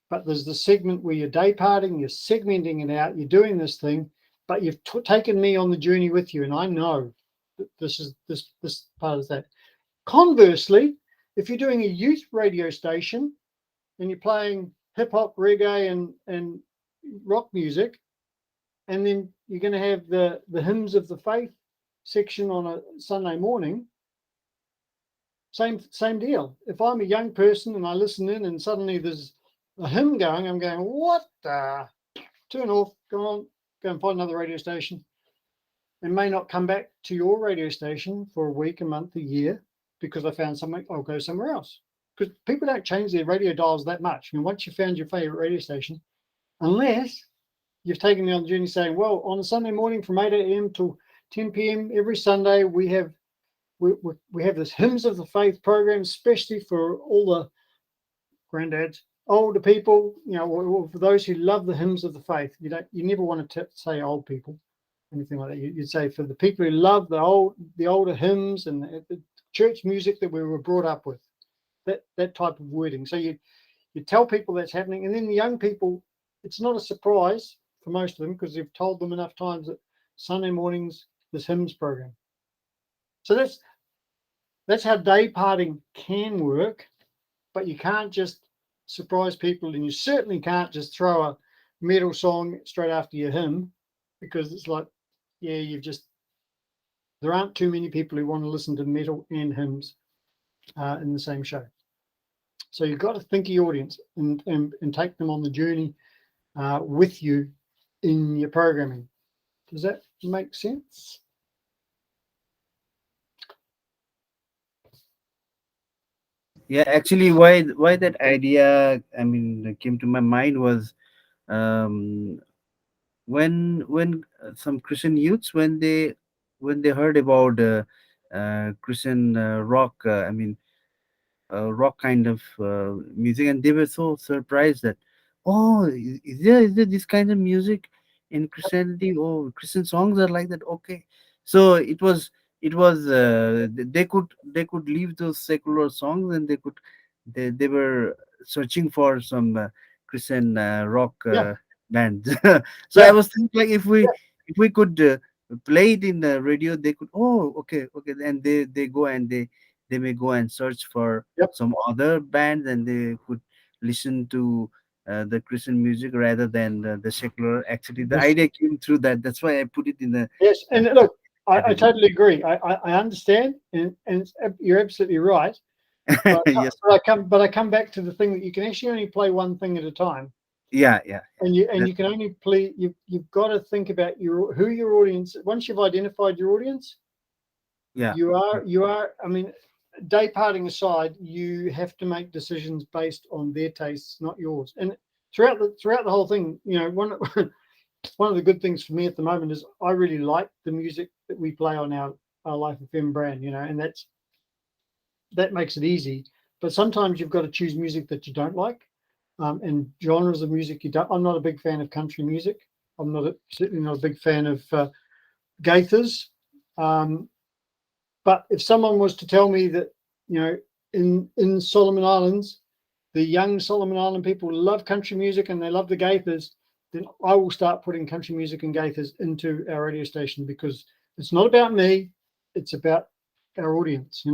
but there's the segment where you're day parting, you're segmenting it out, you're doing this thing, but you've taken me on the journey with you, and I know that this part is that. Conversely, if you're doing a youth radio station and you're playing hip hop, reggae, and rock music, and then you're going to have the hymns of the faith section on a Sunday morning, same deal. If I'm a young person and I listen in and suddenly there's a hymn going, I'm going, what the? Turn off, go and find another radio station, and may not come back to your radio station for a week, a month, a year, because I found something. I'll go somewhere else. Because people don't change their radio dials that much. I mean, once you found your favorite radio station, unless you've taken me on the journey saying, well, on a Sunday morning from 8 a.m. to 10 p.m. every Sunday, we have this Hymns of the Faith program, especially for all the granddads, older people, or for those who love the hymns of the faith. You never want to say old people, anything like that. You'd say for the people who love the older hymns and the church music that we were brought up with. That type of wording. So you tell people that's happening, and then the young people, it's not a surprise for most of them because you've told them enough times that Sunday mornings this hymns program. So that's how day parting can work, but you can't just surprise people, and you certainly can't just throw a metal song straight after your hymn, because it's like, yeah, there aren't too many people who want to listen to metal and hymns in the same show. So you've got to think of your audience and take them on the journey with you in your programming. Does that make sense? Yeah, actually, why that idea, I mean, came to my mind was um, when some Christian youths, when they heard about Christian rock, I mean, rock kind of music, and they were so surprised that, oh, is there this kind of music in Christianity? Oh, Christian songs are like that. Okay, so they could leave those secular songs, and they were searching for some Christian rock Yeah. bands. So I Yeah. was thinking, like, if we could play it in the radio, they could, oh, okay, and they go and they may go and search for Yep. some other band, and they could listen to the Christian music rather than the secular. Actually, the Yes. idea came through that. That's why I put it in the. Yes, and look, I category. totally agree. I understand, and you're absolutely right. But Yes. I come back to the thing that you can actually only play one thing at a time, Yeah. and you can only play. You've got to think about who your audience. Once you've identified your audience, Yeah. you are. I mean, day parting aside, you have to make decisions based on their tastes, not yours. And throughout the whole thing, one of the good things for me at the moment is I really like the music that we play on our Life FM brand, and that makes it easy. But sometimes you've got to choose music that you don't like, and genres of music you don't. I'm not a big fan of country music. I'm certainly not a big fan of Gaithers. But if someone was to tell me that, in Solomon Islands, the young Solomon Island people love country music and they love the Gaithers, then I will start putting country music and Gaithers into our radio station, because it's not about me, it's about our audience,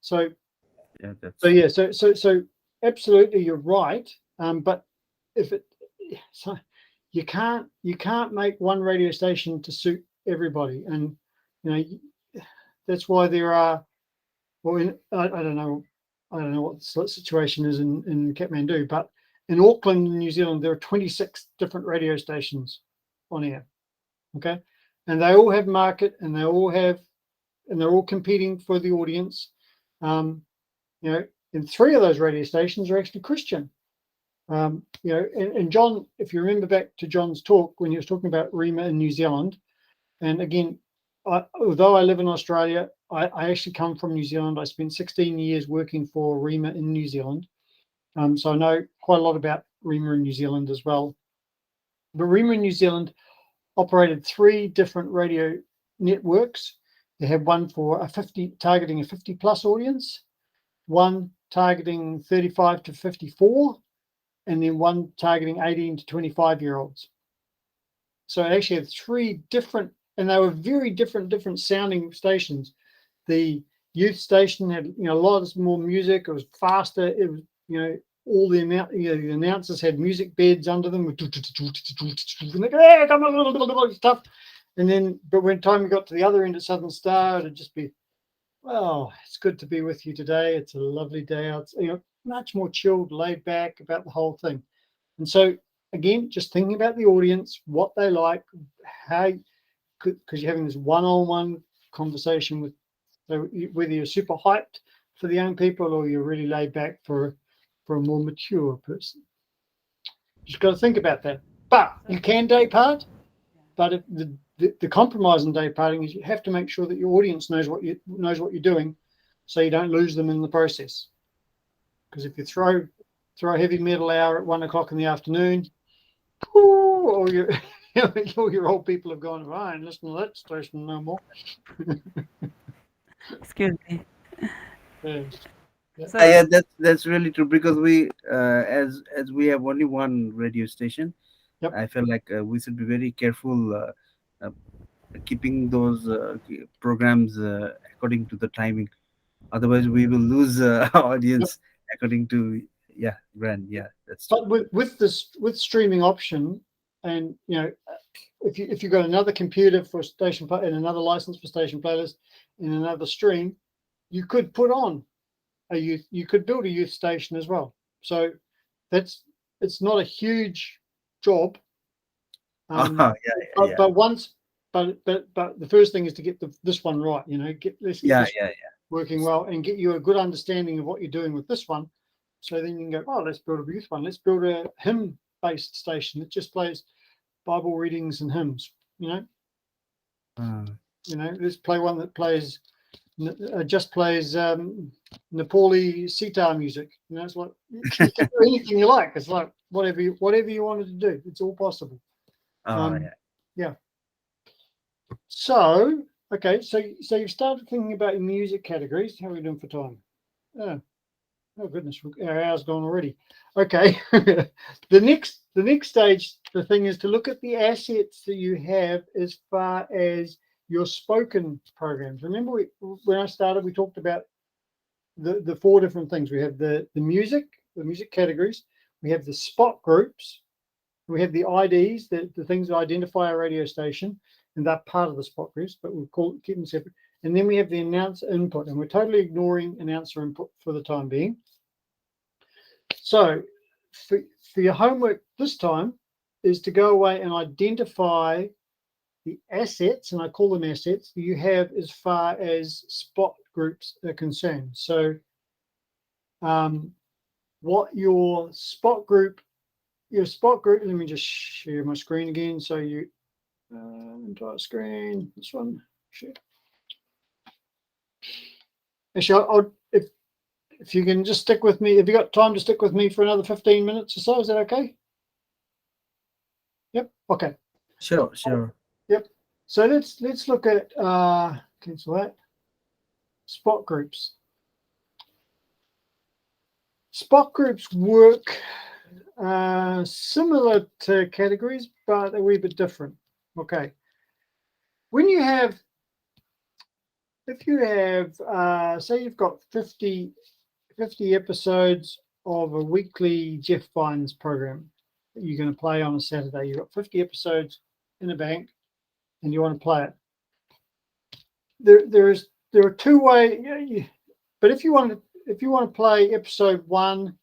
So Yeah. That's. so absolutely, you're right. But you can't make one radio station to suit everybody, and that's why there are. Well, I don't know what the situation is in Kathmandu, but in Auckland, New Zealand, there are 26 different radio stations on air. Okay, and they all have market, and they're all competing for the audience. You know, and 3 of those radio stations are actually Christian. You know, and John, if you remember back to John's talk when he was talking about Rima in New Zealand, and again, although I live in Australia, I actually come from New Zealand. I spent 16 years working for Rima in New Zealand. So I know quite a lot about Rima in New Zealand as well. But Rima in New Zealand operated 3 different radio networks. They had one for targeting a 50 plus audience, one targeting 35 to 54, and then one targeting 18 to 25-year-olds. So it actually had 3 different, and they were very different sounding stations. The youth station had, you know, a lot more music. It was faster. It was, you know, all the announcers had music beds under them. Stuff. And then, but when time we got to the other end at Southern Star, it'd just be, well, it's good to be with you today. It's a lovely day out. You know, much more chilled, laid back about the whole thing. And so, again, just thinking about the audience, what they like, how, because you're having this one-on-one conversation with, so whether you're super hyped for the young people or you're really laid back for a more mature person. Just got to think about that. But you can day part, but if the compromise in day parting is you have to make sure that your audience knows what you're doing, so you don't lose them in the process. Because if you throw a heavy metal hour at 1 o'clock in the afternoon, all your old people have gone, I ain't listen to that station no more. Excuse me. Yeah. So, Yeah, that's really true, because we as we have only one radio station. Yep. I feel like we should be very careful keeping those programs according to the timing. Otherwise, we will lose our audience according to Grant. Yeah, that's true. But with streaming option, and you know, if you've got another computer for station play and another license for station playlist and another stream, you could put on you could build a youth station as well. So it's not a huge job. Yeah. But the first thing is to get this one right. You know, get this working well and get you a good understanding of what you're doing with this one. So then you can go, oh, let's build a youth one. Let's build a hymn-based station that just plays Bible readings and hymns. You know, let's play one that plays just plays Nepali sitar music. You know, it's like you can do anything you like. It's like whatever you wanted to do. It's all possible. Yeah. So okay, so you've started thinking about your music categories. How are we doing for time? Oh goodness, our hour's gone already. Okay. The next stage, the thing is to look at the assets that you have as far as your spoken programs. Remember when I started, we talked about the 4 different things. We have the music categories, we have the spot groups, we have the IDs, the things that identify a radio station, and they're part of the spot groups, but we'll keep them separate. And then we have the announcer input, and we're totally ignoring announcer input for the time being. So for your homework this time is to go away and identify the assets, and I call them assets, that you have as far as spot groups are concerned. So what your spot group, let me just share my screen again. So you entire screen, this one, share. Actually, if you can just stick with me, have you got time to stick with me for another 15 minutes or so? Is that okay? Yep. Okay. Sure. Yep. So let's look at cancel that. Spot groups. Spot groups work similar to categories, but a wee bit different. Okay. If you have, say you've got 50 episodes of a weekly Jeff Vines program that you're going to play on a Saturday. You've got 50 episodes in a bank and you want to play it. There are 2 ways, but if you want to play episode 1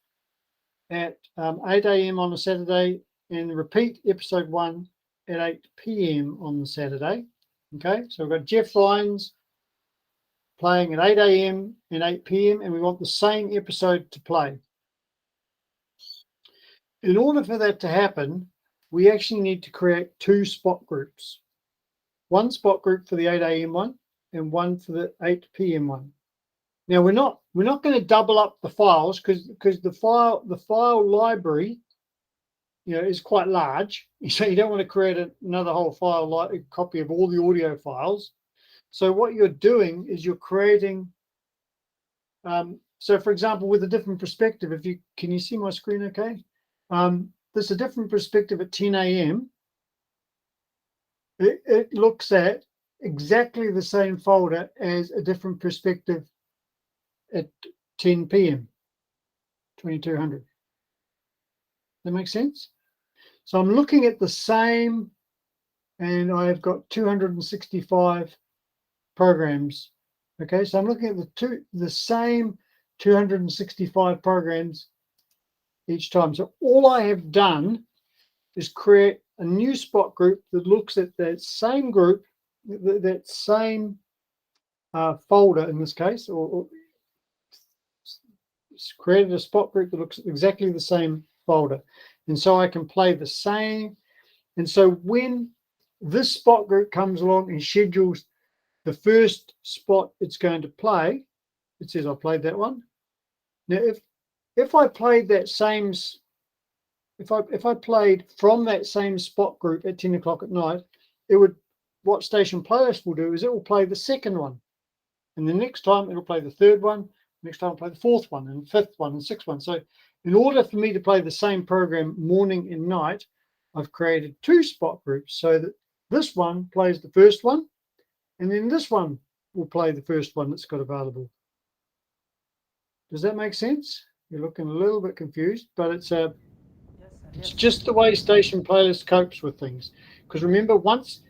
at 8 a.m. on a Saturday, and repeat episode 1 at 8 p.m. on the Saturday. Okay, so we've got Jeff Vines playing at 8 a.m. and 8 p.m. and we want the same episode to play. In order for that to happen, we actually need to create 2 spot groups. One spot group for the 8 a.m. one and one for the 8 p.m. one. Now we're not going to double up the files because the file library, is quite large. So you don't want to create another whole file like a copy of all the audio files. So what you're doing is you're creating. So for example, with a different perspective, can you see my screen? Okay. There's a different perspective at 10 a.m. It looks at exactly the same folder as a different perspective at 10 p.m. 2200. That makes sense? So I'm looking at the same, and I've got 265 programs. Okay, so I'm looking at the same 265 programs each time. So all I have done is create a new spot group that looks at that same group, that same folder in this case, or created a spot group that looks exactly the same folder. And so I can play the same. And so when this spot group comes along and schedules the first spot it's going to play, it says I played that one. Now, if I played that same, if I played from that same spot group at 10 o'clock at night, what Station Playlist will do is it will play the second one. And the next time it'll play the third one, next time I'll play the fourth one and fifth one and sixth one. So in order for me to play the same program morning and night, I've created 2 spot groups so that this one plays the first one, and then this one will play the first one that's got available. Does that make sense? You're looking a little bit confused, but it's Yes, sir. it's Yes. just the way Station Playlist copes with things. Because remember, once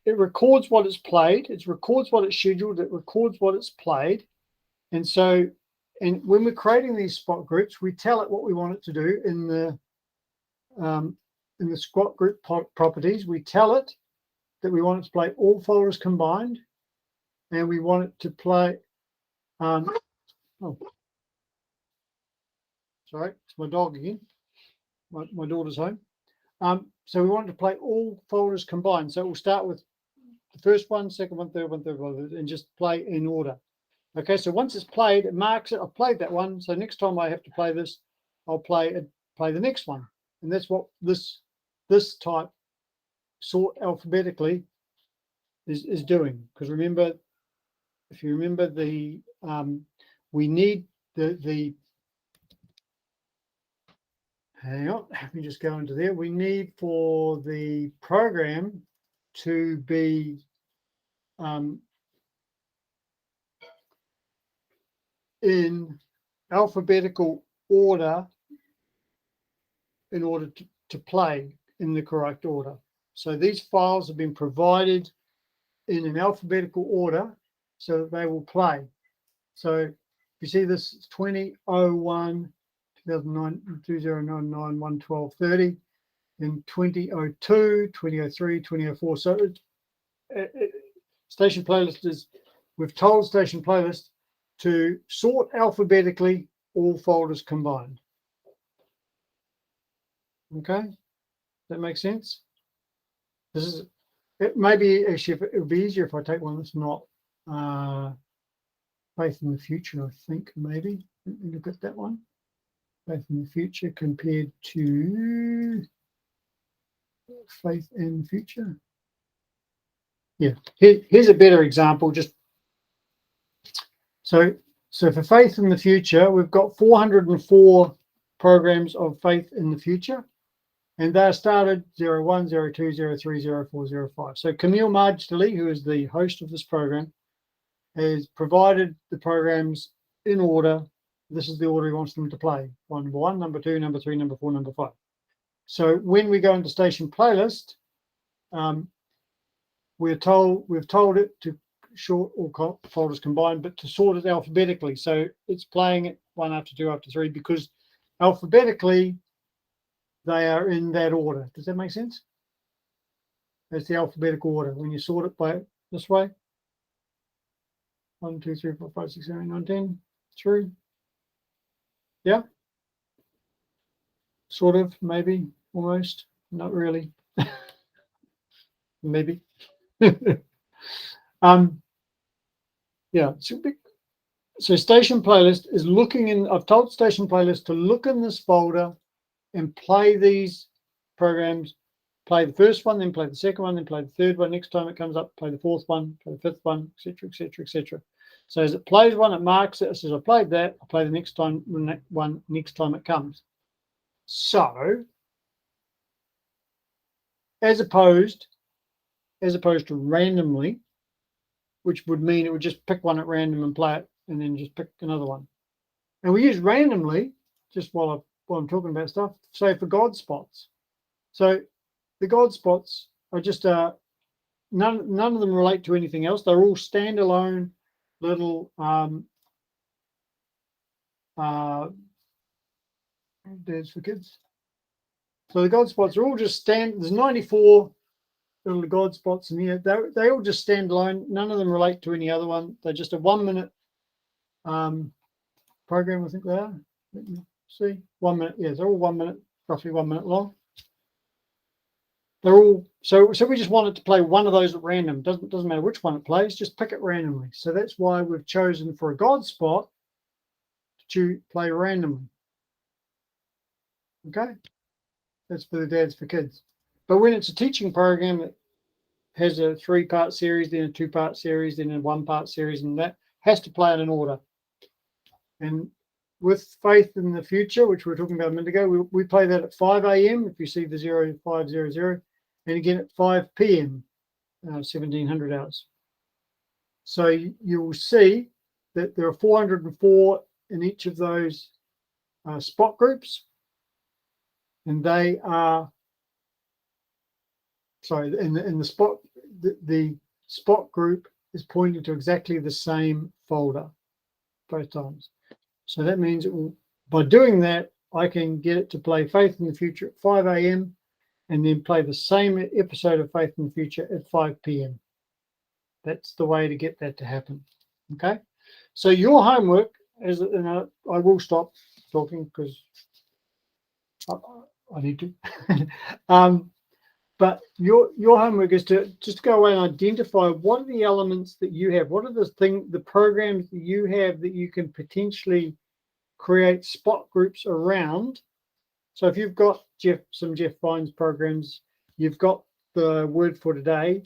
it records what it's played, it records what it's scheduled, it records what it's played. And so, and when we're creating these spot groups, we tell it what we want it to do in the spot group properties. We tell it that we want it to play all folders combined, and we want it to play. Sorry, it's my dog again. My daughter's home. So we want it to play all folders combined. So we'll start with the first one, second one, third one, and just play in order. Okay, so once it's played, it marks it. I've played that one. So next time I have to play this, I'll play the next one. And that's what this type sort alphabetically is doing. Because remember, if you remember we need the hang on, let me just go into there. We need for the program to be in alphabetical order in order to play in the correct order. So these files have been provided in an alphabetical order so that they will play. So you see this, it's 2001, 2009, 2099, 11230, in 2002, 2003, 2004. So Station Playlist we've told Station Playlist to sort alphabetically all folders combined. Okay, that makes sense. It would be easier if I take one that's not Faith in the Future, I think, maybe. Let me look at that one. Faith in the Future compared to Faith in the Future. Yeah, here's a better example. So for Faith in the Future, we've got 404 programs of Faith in the Future, and they're started 01, 02, 03, 04, 05. So Camille Majdali, who is the host of this program, has provided the programs in order. This is the order he wants them to play: number 1, number 2, number 3, number 4, number 5. So when we go into Station Playlist, we've told it to sort all folders combined, but to sort it alphabetically. So it's playing it 1 after 2 after 3 because alphabetically, they are in that order. Does that make sense? That's the alphabetical order when you sort it by this way. 1, 2, 3, 4, 5, 6, 7, 8, 9, 10. Through. Yeah. Sort of, maybe, almost, not really. Maybe. Yeah. So station playlist is looking in. I've told station playlist to look in this folder and play these programs. Play the first one, then play the second one, then play the third one. Next time it comes up, play the fourth one, play the fifth one, etc., etc., etc. So as it plays one, it marks it. It says I played that. I play the next time one next time it comes. So as opposed to randomly, which would mean it would just pick one at random and play it, and then just pick another one. And we use randomly just while I'm talking about stuff. Say for God spots. So the God spots are just none of them relate to anything else. They're all standalone little dads for kids. So the God spots are all just there's 94 little God spots in here. They all just stand alone. None of them relate to any other one. They're just a 1 minute program, I think they are. Let me see. 1 minute. Yeah, they're all 1 minute, roughly 1 minute long. They're all so we just want it to play one of those at random. Doesn't matter which one it plays, just pick it randomly. So that's why we've chosen for a God spot to play randomly. Okay? That's for the dads for kids. But when it's a teaching program that has a 3-part series, then a 2-part series, then a 1-part series, and that has to play in an order. And with Faith in the Future, which we were talking about a minute ago, we play that at 5 a.m. if you see the 0500, and again at 5 p.m. 1700 hours. So you will see that there are 404 in each of those spot groups, and they are in the spot group is pointing to exactly the same folder both times. So that means by doing that, I can get it to play Faith in the Future at 5 a.m. and then play the same episode of Faith in the Future at 5 p.m. That's the way to get that to happen. Okay. So your homework is, and I will stop talking because I need to. But your homework is to just go away and identify what are the elements that you have. What are the programs that you have that you can potentially create spot groups around. So if you've got some Jeff Vines programs, you've got the Word for Today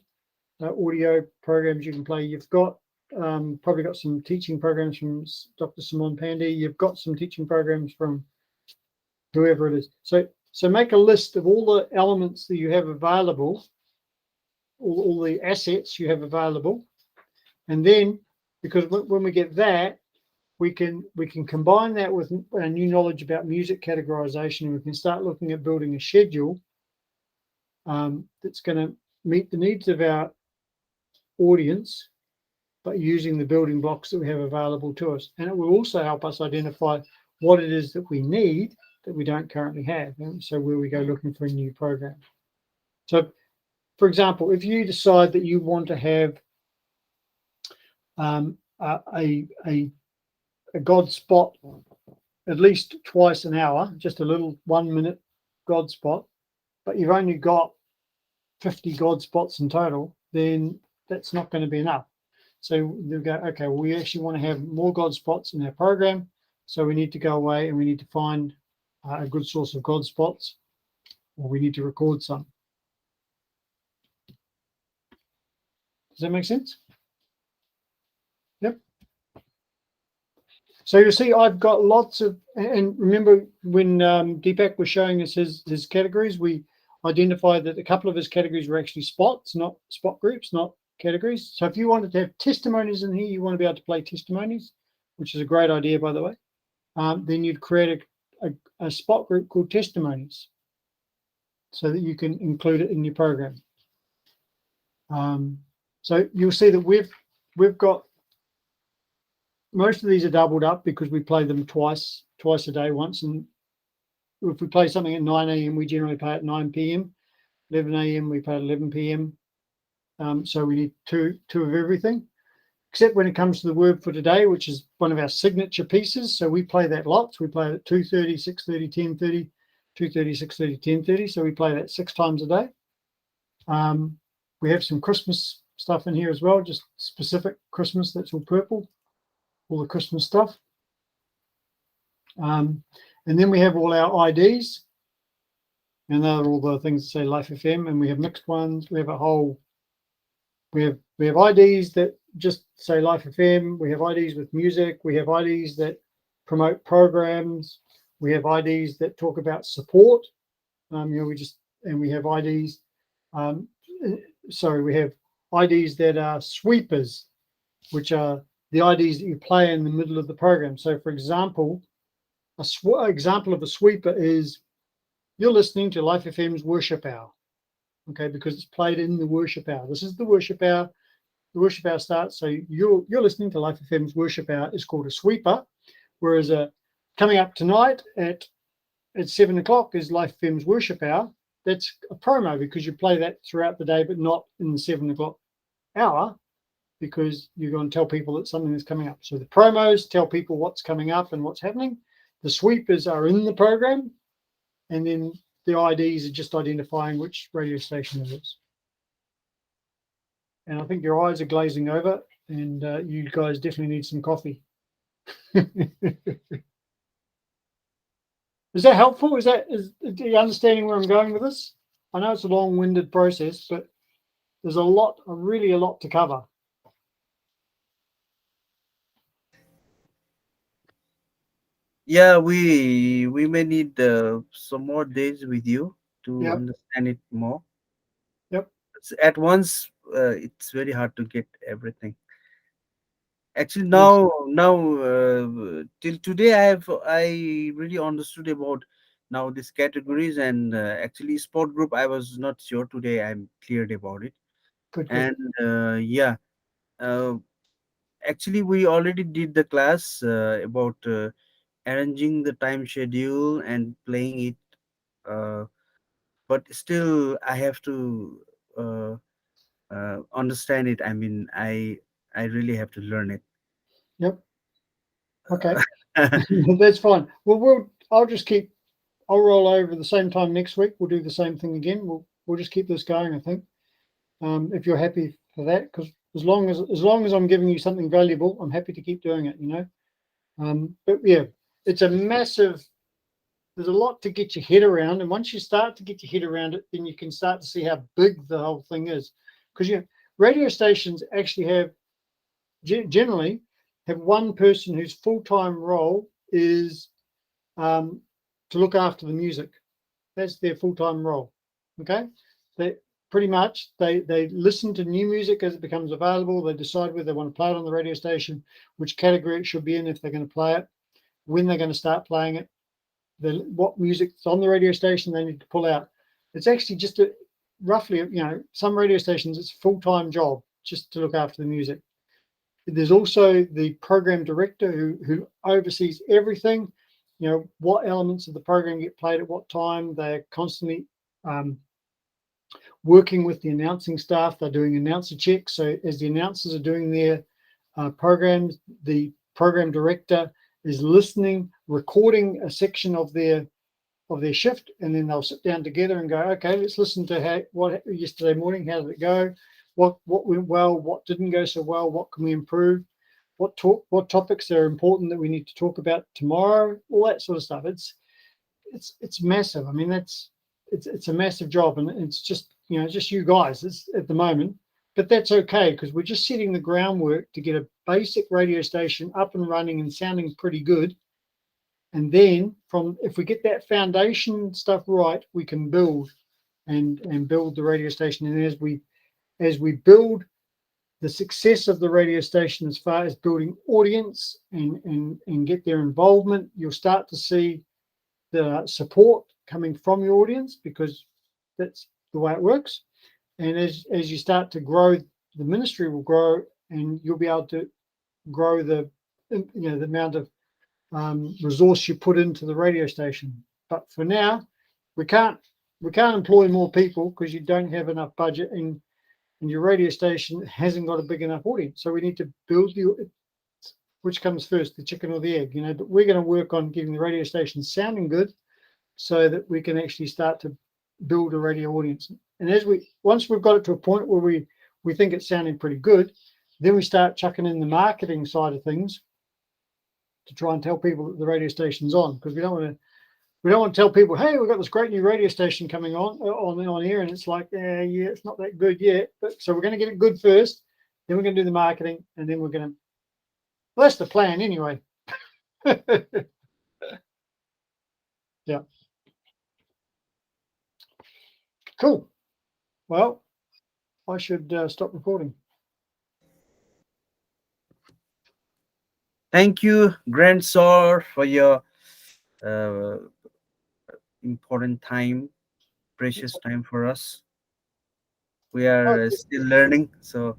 audio programs you can play. You've got probably got some teaching programs from Dr. Simon Pandy. You've got some teaching programs from whoever it is. So make a list of all the elements that you have available, all the assets you have available, and then because when we get that, we can combine that with our new knowledge about music categorization, and we can start looking at building a schedule that's going to meet the needs of our audience, but using the building blocks that we have available to us. And it will also help us identify what it is that we need that we don't currently have. And so where we go looking for a new program. So, for example, if you decide that you want to have a God spot at least twice an hour, just a little 1 minute God spot, but you've only got 50 God spots in total, then that's not going to be enough. So they'll go, okay, well, we actually want to have more God spots in our program. So we need to go away and we need to find a good source of God spots, or we need to record some. Does that make sense? Yep. So you see, I've got lots of, and remember when Deepak was showing us his categories, we identified that a couple of his categories were actually spots, not spot groups, not categories. So if you wanted to have testimonies in here, you want to be able to play testimonies, which is a great idea, by the way. Then you'd create a spot group called testimonies so that you can include it in your program. So you'll see that we've got, most of these are doubled up because we play them twice a day, once in if we play something at 9 a.m., we generally play at 9 p.m. 11 a.m. we play at 11 p.m. So we need two of everything, except when it comes to the word for today, which is one of our signature pieces. So we play that lots. We play it at 2:30, 6:30, 10:30, 2:30, 6:30, 10:30. So we play that 6 times a day. We have some Christmas stuff in here as well, just specific Christmas. That's all purple, all the Christmas stuff. And then we have all our IDs, and they're all the things that say Life FM, and we have mixed ones. We have a whole, we have IDs that just say Life FM. We have IDs with music. We have IDs that promote programs. We have IDs that talk about support. We have IDs. We have IDs that are sweepers, which are the IDs that you play in the middle of the program. So, for example, example of a sweeper is you're listening to Life FM's Worship Hour, okay, because it's played in the Worship Hour. This is the Worship Hour. The Worship Hour starts, so you're listening to Life FM's Worship Hour is called a sweeper, whereas coming up tonight at 7 o'clock is Life FM's Worship Hour. That's a promo because you play that throughout the day, but not in the 7 o'clock hour, because you're going to tell people that something is coming up. So the promos tell people what's coming up and what's happening. The sweepers are in the program, and then the IDs are just identifying which radio station it is. And I think your eyes are glazing over, and you guys definitely need some coffee. Is that helpful? Is you understanding where I'm going with this? I know it's a long-winded process, but there's really a lot to cover. Yeah, we may need some more days with you to Yep. understand it more. Yep. At once, it's very hard to get everything. Actually, Yes. now till today, I really understood about now these categories, and actually sport group I was not sure. Today I'm cleared about it, Good. and yeah, uh, actually we already did the class about arranging the time schedule and playing it, uh, but still I have to understand it. I mean, I really have to learn it. Yep. Okay. That's fine. Well, I'll roll over the same time next week. We'll do the same thing again. We'll just keep this going, I think. If you're happy for that, because as long as I'm giving you something valuable, I'm happy to keep doing it, you know. But yeah, it's a massive, there's a lot to get your head around. And once you start to get your head around it, then you can start to see how big the whole thing is. Because radio stations actually have generally have one person whose full-time role is to look after the music. That's their full-time role. Okay, they pretty much they listen to new music as it becomes available. They decide whether they want to play it on the radio station, which category it should be in if they're going to play it, when they're going to start playing it, what music's on the radio station they need to pull out. It's actually just roughly, some radio stations it's a full-time job just to look after the music. There's also the program director who oversees everything. What elements of the program get played at what time. They're constantly working with the announcing staff. They're doing announcer checks. So as the announcers are doing their programs, the program director is listening, recording a section of their shift, and then they'll sit down together and go, okay, let's listen to what yesterday morning, how did it go? What went well, what didn't go so well, what can we improve, what topics are important that we need to talk about tomorrow, all that sort of stuff. It's massive. I mean, it's a massive job, and it's just just you guys at the moment, but that's okay because we're just setting the groundwork to get a basic radio station up and running and sounding pretty good. And then if we get that foundation stuff right, we can build and build the radio station. And as we build the success of the radio station as far as building audience and get their involvement, you'll start to see the support coming from your audience, because that's the way it works. And as you start to grow, the ministry will grow, and you'll be able to grow the amount of resource you put into the radio station. But for now, we can't employ more people because you don't have enough budget, and your radio station hasn't got a big enough audience. So we need to build which comes first, the chicken or the egg, you know. But we're going to work on getting the radio station sounding good, so that we can actually start to build a radio audience. And once we've got it to a point where we think it's sounding pretty good, then we start chucking in the marketing side of things to try and tell people that the radio station's on, because we don't want to tell people, hey, we've got this great new radio station coming on air, and it's like, yeah, it's not that good yet. But so we're going to get it good first, then we're going to do the marketing, and then we're going to. Well, that's the plan anyway. Yeah. Cool. Well, I should stop recording. Thank you, Grand Sir, for your important time, precious time for us. We are still learning, so